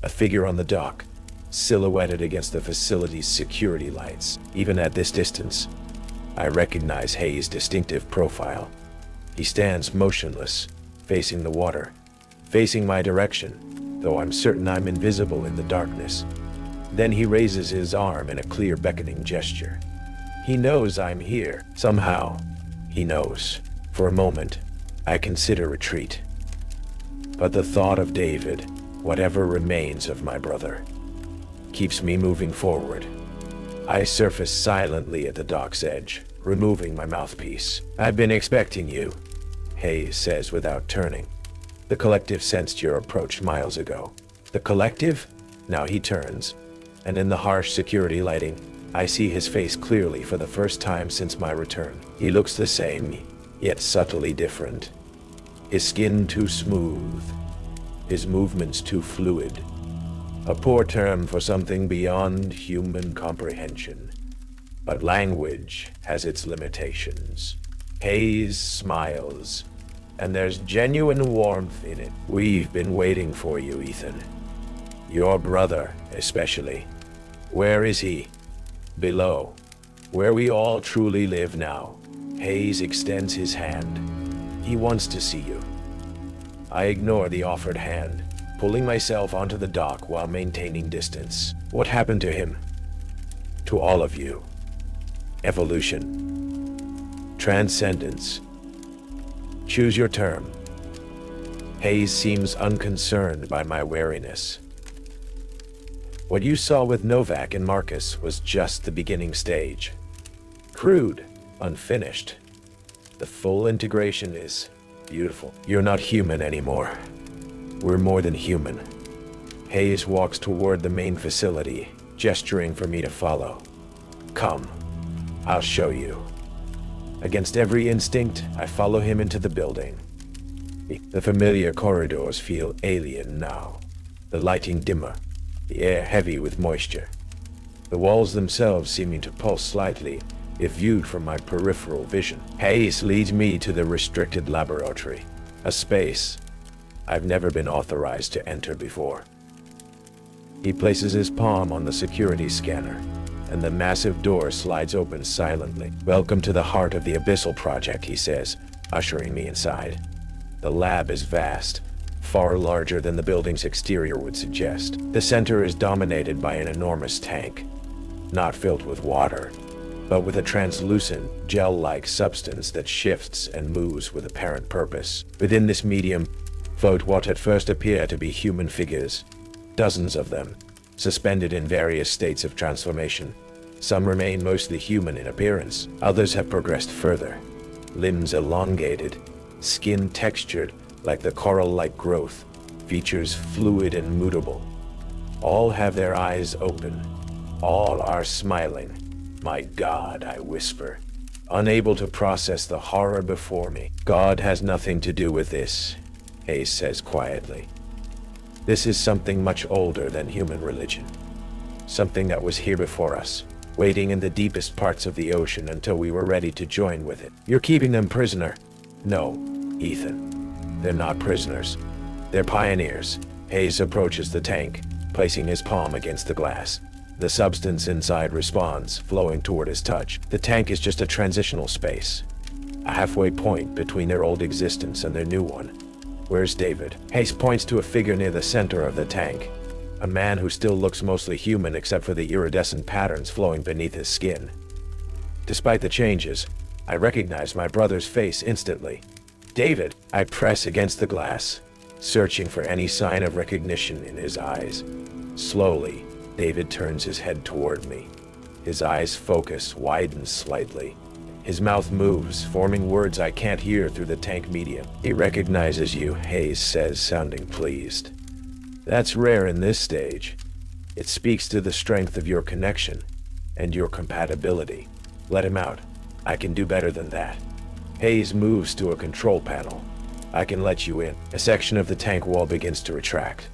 A figure on the dock, silhouetted against the facility's security lights. Even at this distance, I recognize Hayes' distinctive profile. He stands motionless, facing the water, facing my direction, though I'm certain I'm invisible in the darkness. Then he raises his arm in a clear beckoning gesture. He knows I'm here. Somehow, he knows. For a moment, I consider retreat. But the thought of David, whatever remains of my brother, keeps me moving forward. I surface silently at the dock's edge, removing my mouthpiece. "I've been expecting you," Hayes says without turning. "The collective sensed your approach miles ago." The collective? Now he turns, and in the harsh security lighting, I see his face clearly for the first time since my return. He looks the same, yet subtly different. His skin too smooth, his movements too fluid. A poor term for something beyond human comprehension. But language has its limitations. Hayes smiles, and there's genuine warmth in it. "We've been waiting for you, Ethan. Your brother, especially. Where is he?" Below, where we all truly live now, Hayes extends his hand. He wants to see you. I ignore the offered hand, pulling myself onto the dock while maintaining distance. What happened to him? To all of you. Evolution. Transcendence. Choose your term. Hayes seems unconcerned by my wariness. What you saw with Novak and Marcus was just the beginning stage. Crude, unfinished. The full integration is beautiful. You're not human anymore. We're more than human. Hayes walks toward the main facility, gesturing for me to follow. Come, I'll show you. Against every instinct, I follow him into the building. The familiar corridors feel alien now. The lighting dimmer, the air heavy with moisture. The walls themselves seeming to pulse slightly, if viewed from my peripheral vision. Hayes leads me to the restricted laboratory, a space I've never been authorized to enter before. He places his palm on the security scanner, and the massive door slides open silently. Welcome to the heart of the Abyssal Project, he says, ushering me inside. The lab is vast, far larger than the building's exterior would suggest. The center is dominated by an enormous tank, not filled with water, but with a translucent, gel-like substance that shifts and moves with apparent purpose. Within this medium float what at first appear to be human figures, dozens of them, suspended in various states of transformation. Some remain mostly human in appearance, others have progressed further, limbs elongated, skin textured like the coral-like growth, features fluid and mutable. All have their eyes open, all are smiling. My God, I whisper, unable to process the horror before me. God has nothing to do with this, Hayes says quietly. This is something much older than human religion. Something that was here before us, waiting in the deepest parts of the ocean until we were ready to join with it. You're keeping them prisoner. No, Ethan. They're not prisoners. They're pioneers. Hayes approaches the tank, placing his palm against the glass. The substance inside responds, flowing toward his touch. The tank is just a transitional space, a halfway point between their old existence and their new one. Where's David? Hayes points to a figure near the center of the tank, a man who still looks mostly human except for the iridescent patterns flowing beneath his skin. Despite the changes, I recognize my brother's face instantly. David! I press against the glass, searching for any sign of recognition in his eyes. Slowly, David turns his head toward me. His eyes focus, widen slightly. His mouth moves, forming words I can't hear through the tank medium. He recognizes you, Hayes says, sounding pleased. That's rare in this stage. It speaks to the strength of your connection and your compatibility. Let him out. I can do better than that. Hayes moves to a control panel. I can let you in. A section of the tank wall begins to retract.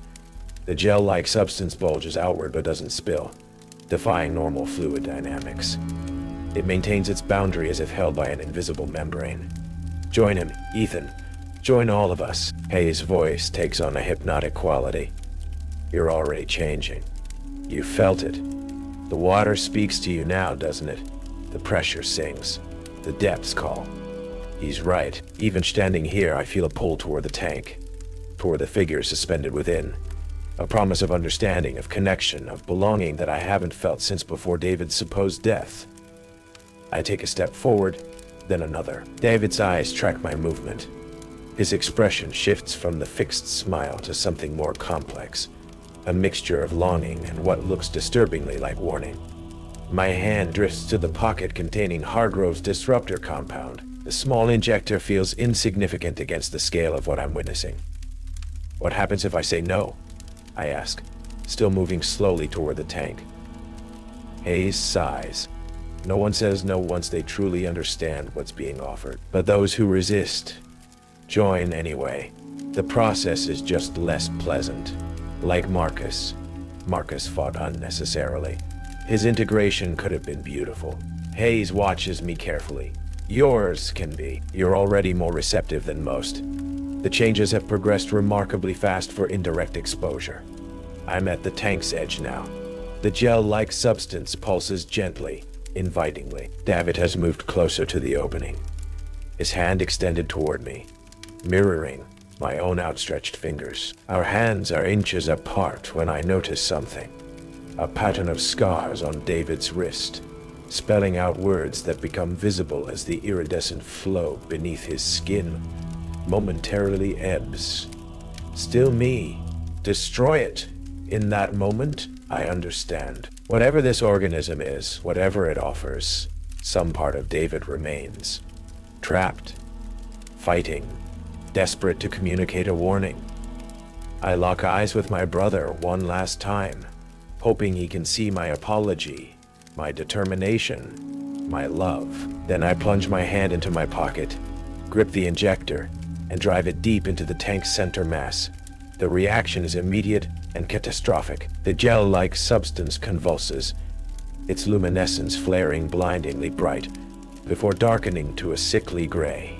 The gel-like substance bulges outward but doesn't spill, defying normal fluid dynamics. It maintains its boundary as if held by an invisible membrane. Join him, Ethan. Join all of us. Hayes' voice takes on a hypnotic quality. You're already changing. You felt it. The water speaks to you now, doesn't it? The pressure sings. The depths call. He's right. Even standing here, I feel a pull toward the tank, toward the figure suspended within. A promise of understanding, of connection, of belonging that I haven't felt since before David's supposed death. I take a step forward, then another. David's eyes track my movement. His expression shifts from the fixed smile to something more complex, a mixture of longing and what looks disturbingly like warning. My hand drifts to the pocket containing Hargrove's disruptor compound. The small injector feels insignificant against the scale of what I'm witnessing. What happens if I say no? I ask, still moving slowly toward the tank. Hayes sighs. No one says no once they truly understand what's being offered. But those who resist join anyway. The process is just less pleasant. Like Marcus. Marcus fought unnecessarily. His integration could have been beautiful. Hayes watches me carefully. Yours can be. You're already more receptive than most. The changes have progressed remarkably fast for indirect exposure. I'm at the tank's edge now. The gel-like substance pulses gently, invitingly. David has moved closer to the opening, his hand extended toward me, mirroring my own outstretched fingers. Our hands are inches apart when I notice something. A pattern of scars on David's wrist, spelling out words that become visible as the iridescent flow beneath his skin momentarily ebbs. Still me. Destroy it. In that moment, I understand. Whatever this organism is, whatever it offers, some part of David remains. Trapped. Fighting. Desperate to communicate a warning. I lock eyes with my brother one last time, hoping he can see my apology, my determination, my love. Then I plunge my hand into my pocket, grip the injector, and drive it deep into the tank's center mass. The reaction is immediate and catastrophic. The gel-like substance convulses, its luminescence flaring blindingly bright, before darkening to a sickly gray.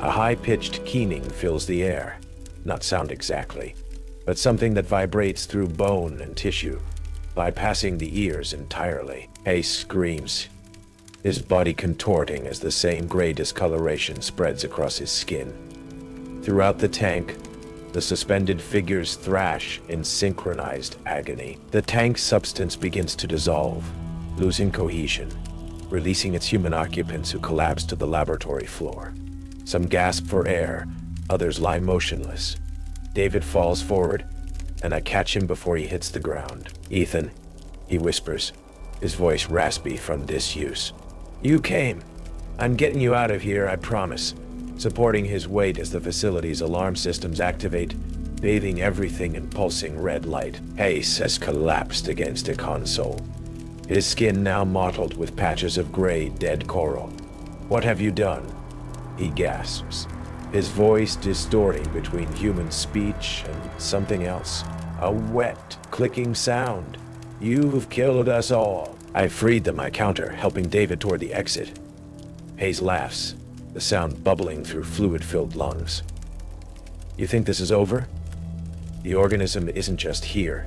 A high-pitched keening fills the air. Not sound exactly, but something that vibrates through bone and tissue, bypassing the ears entirely. Hayes screams, his body contorting as the same gray discoloration spreads across his skin. Throughout the tank, the suspended figures thrash in synchronized agony. The tank's substance begins to dissolve, losing cohesion, releasing its human occupants who collapse to the laboratory floor. Some gasp for air, others lie motionless. David falls forward, and I catch him before he hits the ground. "Ethan," he whispers, his voice raspy from disuse. "You came. I'm getting you out of here, I promise." Supporting his weight as the facility's alarm systems activate, bathing everything in pulsing red light. Hayes has collapsed against a console, his skin now mottled with patches of gray, dead coral. "What have you done?" he gasps, his voice distorting between human speech and something else. A wet, clicking sound. "You've killed us all." I freed them, I counter, helping David toward the exit. Hayes laughs, the sound bubbling through fluid-filled lungs. "You think this is over?" The organism isn't just here.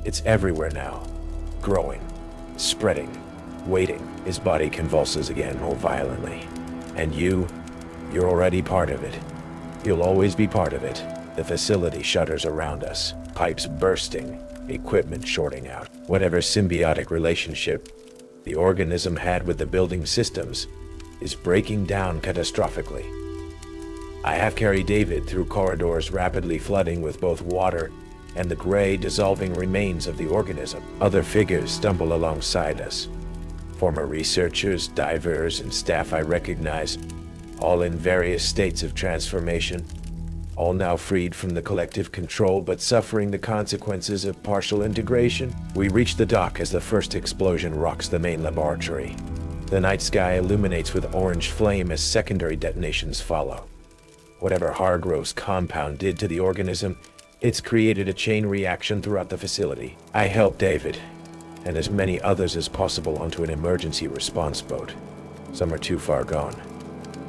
It's everywhere now. Growing, spreading, waiting. His body convulses again more violently. "And you're already part of it. You'll always be part of it." The facility shudders around us, pipes bursting, equipment shorting out. Whatever symbiotic relationship the organism had with the building systems is breaking down catastrophically. I have carried David through corridors rapidly flooding with both water and the gray, dissolving remains of the organism. Other figures stumble alongside us. Former researchers, divers, and staff I recognize, all in various states of transformation, all now freed from the collective control but suffering the consequences of partial integration. We reach the dock as the first explosion rocks the main laboratory. The night sky illuminates with orange flame as secondary detonations follow. Whatever Hargrove's compound did to the organism, it's created a chain reaction throughout the facility. I helped David, and as many others as possible, onto an emergency response boat. Some are too far gone.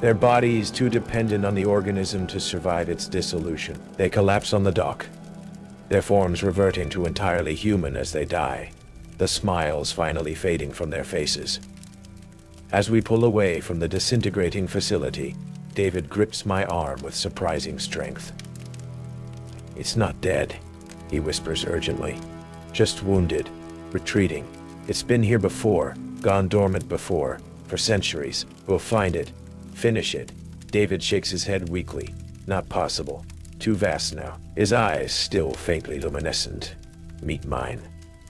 Their bodies too dependent on the organism to survive its dissolution. They collapse on the dock, their forms reverting to entirely human as they die, the smiles finally fading from their faces. As we pull away from the disintegrating facility, David grips my arm with surprising strength. "It's not dead," he whispers urgently. "Just wounded, retreating. It's been here before, gone dormant before, for centuries. We'll find it, finish it." David shakes his head weakly. "Not possible. Too vast now." His eyes still faintly luminescent. "Meet mine.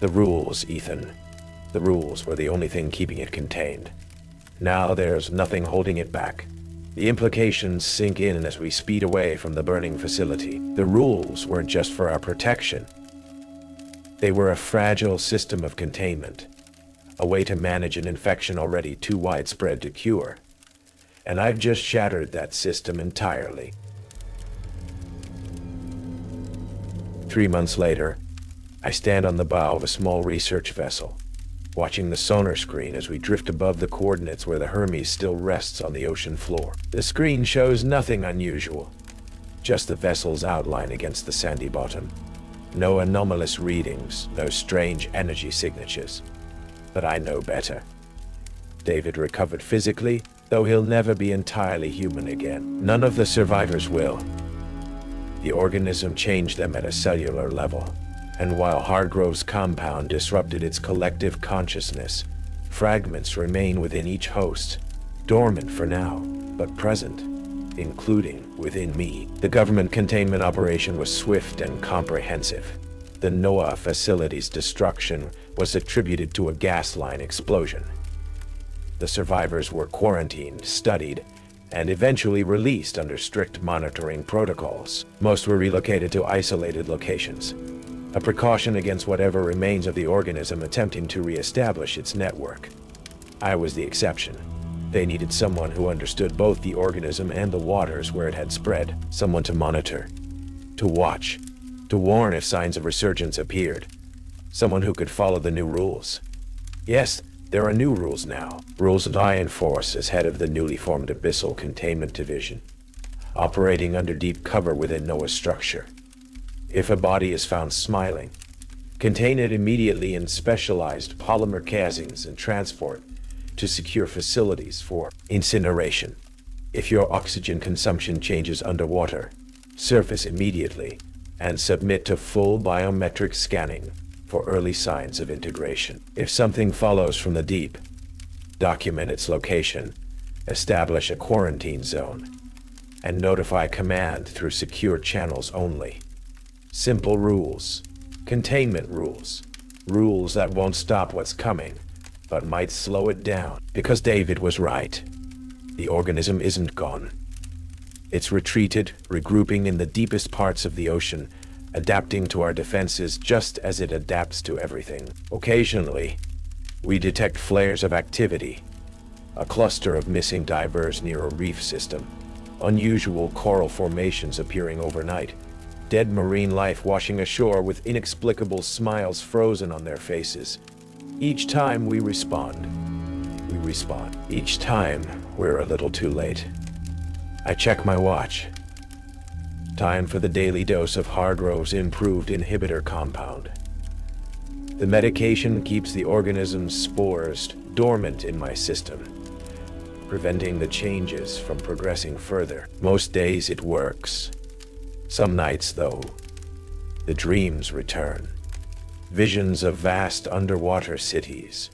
The rules, Ethan. The rules were the only thing keeping it contained. Now there's nothing holding it back." The implications sink in as we speed away from the burning facility. The rules weren't just for our protection. They were a fragile system of containment, a way to manage an infection already too widespread to cure. And I've just shattered that system entirely. 3 months later, I stand on the bow of a small research vessel, watching the sonar screen as we drift above the coordinates where the Hermes still rests on the ocean floor. The screen shows nothing unusual, just the vessel's outline against the sandy bottom. No anomalous readings, no strange energy signatures. But I know better. David recovered physically, though he'll never be entirely human again. None of the survivors will. The organism changed them at a cellular level, and while Hargrove's compound disrupted its collective consciousness, fragments remain within each host, dormant for now, but present, including within me. The government containment operation was swift and comprehensive. The NOAA facility's destruction was attributed to a gas line explosion. The survivors were quarantined, studied, and eventually released under strict monitoring protocols. Most were relocated to isolated locations, a precaution against whatever remains of the organism attempting to reestablish its network. I was the exception. They needed someone who understood both the organism and the waters where it had spread, someone to monitor, to watch, to warn if signs of resurgence appeared, someone who could follow the new rules. Yes, there are new rules now, rules that I enforce as head of the newly formed Abyssal Containment Division, operating under deep cover within NOAA's structure. If a body is found smiling, contain it immediately in specialized polymer casings and transport to secure facilities for incineration. If your oxygen consumption changes underwater, surface immediately and submit to full biometric scanning for early signs of integration. If something follows from the deep, document its location, establish a quarantine zone, and notify command through secure channels only. Simple rules, containment rules, rules that won't stop what's coming, but might slow it down. Because David was right. The organism isn't gone. It's retreated, regrouping in the deepest parts of the ocean, adapting to our defenses just as it adapts to everything. Occasionally, we detect flares of activity, a cluster of missing divers near a reef system, unusual coral formations appearing overnight, dead marine life washing ashore with inexplicable smiles frozen on their faces. Each time we respond. Each time, we're a little too late. I check my watch. Time for the daily dose of Hargrove's improved inhibitor compound. The medication keeps the organism's spores dormant in my system, preventing the changes from progressing further. Most days it works. Some nights, though, the dreams return. Visions of vast underwater cities,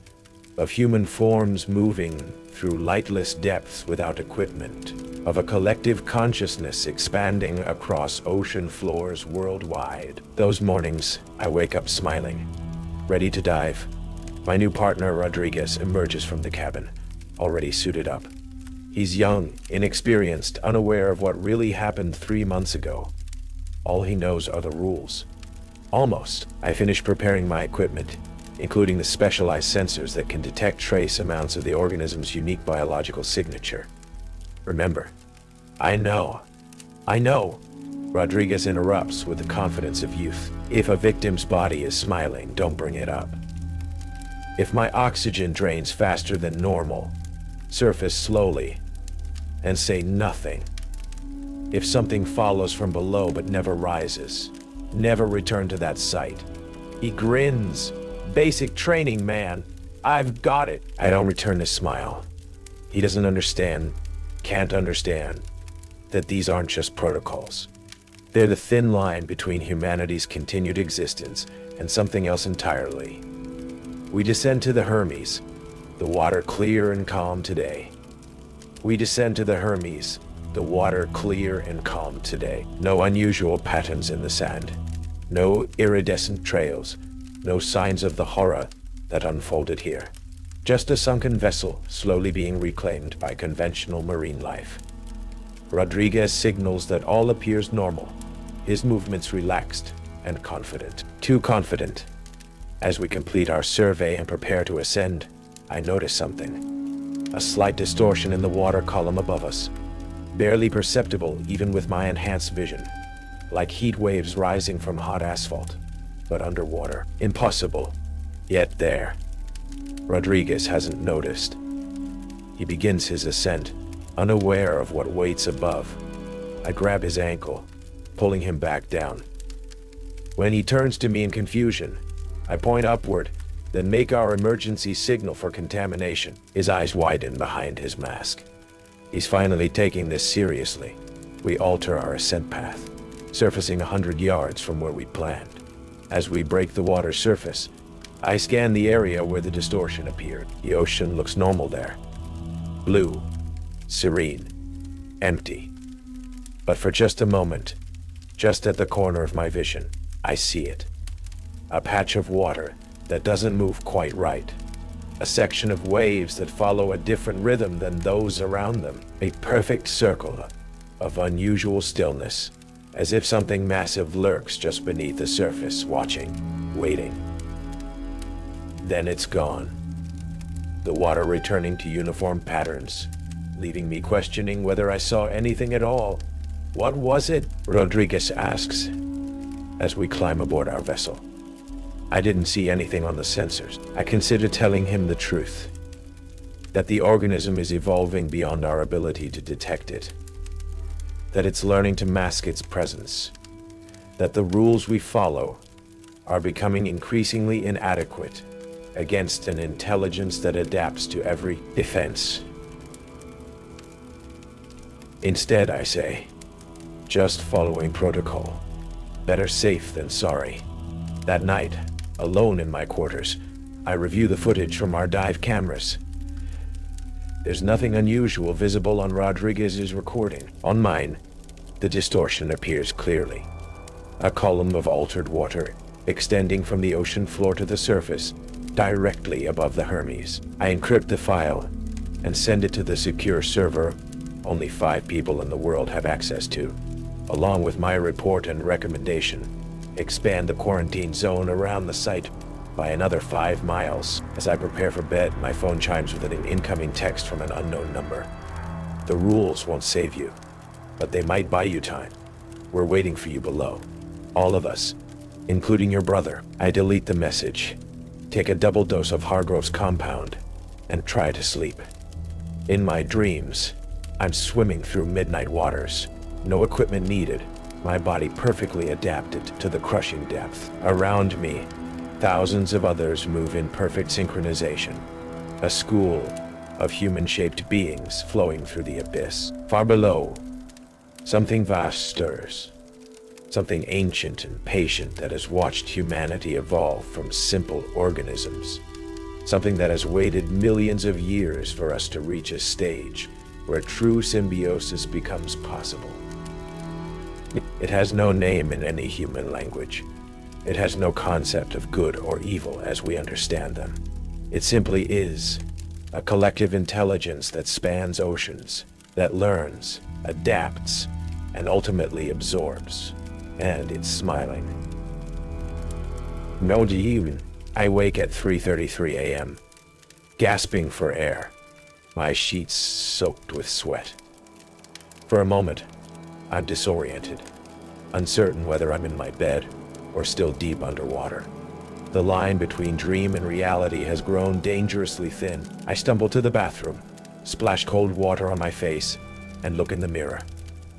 of human forms moving through lightless depths without equipment, of a collective consciousness expanding across ocean floors worldwide. Those mornings, I wake up smiling, ready to dive. My new partner, Rodriguez, emerges from the cabin, already suited up. He's young, inexperienced, unaware of what really happened 3 months ago. All he knows are the rules. Almost. I finish preparing my equipment, including the specialized sensors that can detect trace amounts of the organism's unique biological signature. Remember, I know. Rodriguez interrupts with the confidence of youth. If a victim's body is smiling, don't bring it up. If my oxygen drains faster than normal, surface slowly and say nothing. If something follows from below but never rises, never return to that site. He grins. Basic training, man. I've got it. I don't return his smile. He doesn't understand, can't understand, that these aren't just protocols. They're the thin line between humanity's continued existence and something else entirely. We descend to the Hermes, the water clear and calm today. We descend to the Hermes, the water clear and calm today. No unusual patterns in the sand. No iridescent trails. No signs of the horror that unfolded here. Just a sunken vessel slowly being reclaimed by conventional marine life. Rodriguez signals that all appears normal, his movements relaxed and confident. Too confident. As we complete our survey and prepare to ascend, I notice something. A slight distortion in the water column above us. Barely perceptible even with my enhanced vision. Like heat waves rising from hot asphalt, but underwater. Impossible, yet there. Rodriguez hasn't noticed. He begins his ascent, unaware of what waits above. I grab his ankle, pulling him back down. When he turns to me in confusion, I point upward, then make our emergency signal for contamination. His eyes widen behind his mask. He's finally taking this seriously. We alter our ascent path, surfacing 100 yards from where we planned. As we break the water surface, I scan the area where the distortion appeared. The ocean looks normal there. Blue, serene, empty. But for just a moment, just at the corner of my vision, I see it. A patch of water that doesn't move quite right. A section of waves that follow a different rhythm than those around them. A perfect circle of unusual stillness, as if something massive lurks just beneath the surface, watching, waiting. Then it's gone. The water returning to uniform patterns, leaving me questioning whether I saw anything at all. What was it? Rodriguez asks, as we climb aboard our vessel. I didn't see anything on the sensors. I consider telling him the truth, that the organism is evolving beyond our ability to detect it, that it's learning to mask its presence, that the rules we follow are becoming increasingly inadequate against an intelligence that adapts to every defense. Instead, I say, just following protocol. Better safe than sorry. That night, alone in my quarters, I review the footage from our dive cameras. There's nothing unusual visible on Rodriguez's recording. On mine, the distortion appears clearly. A column of altered water extending from the ocean floor to the surface, directly above the Hermes. I encrypt the file and send it to the secure server only 5 people in the world have access to. Along with my report and recommendation, expand the quarantine zone around the site by another 5 miles. As I prepare for bed, my phone chimes with an incoming text from an unknown number. The rules won't save you, but they might buy you time. We're waiting for you below. All of us, including your brother. I delete the message, take a double dose of Hargrove's compound, and try to sleep. In my dreams, I'm swimming through midnight waters. No equipment needed. My body perfectly adapted to the crushing depth. Around me, thousands of others move in perfect synchronization. A school of human-shaped beings flowing through the abyss. Far below, something vast stirs. Something ancient and patient that has watched humanity evolve from simple organisms. Something that has waited millions of years for us to reach a stage where true symbiosis becomes possible. It has no name in any human language. It has no concept of good or evil as we understand them. It simply is a collective intelligence that spans oceans, that learns, adapts, and ultimately absorbs. And it's smiling. No even. I wake at 3:33 a.m., gasping for air, my sheets soaked with sweat. For a moment, I'm disoriented, uncertain whether I'm in my bed or still deep underwater. The line between dream and reality has grown dangerously thin. I stumble to the bathroom, splash cold water on my face, and look in the mirror.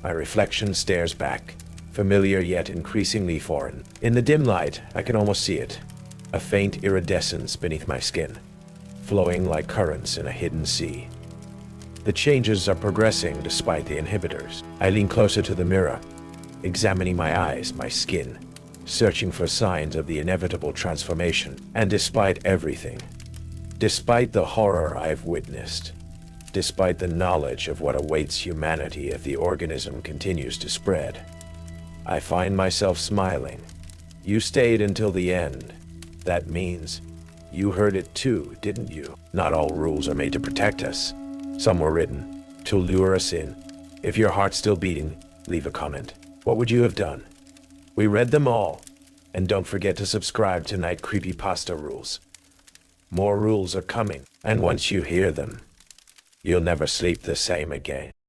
My reflection stares back, familiar yet increasingly foreign. In the dim light, I can almost see it, a faint iridescence beneath my skin, flowing like currents in a hidden sea. The changes are progressing despite the inhibitors. I lean closer to the mirror, examining my eyes, my skin, searching for signs of the inevitable transformation. And despite everything, despite the horror I've witnessed, despite the knowledge of what awaits humanity if the organism continues to spread, I find myself smiling. You stayed until the end. That means you heard it too, didn't you? Not all rules are made to protect us. Some were written to lure us in. If your heart's still beating, leave a comment. What would you have done? We read them all. And don't forget to subscribe to Night Creepypasta Rules. More rules are coming, and once you hear them, you'll never sleep the same again.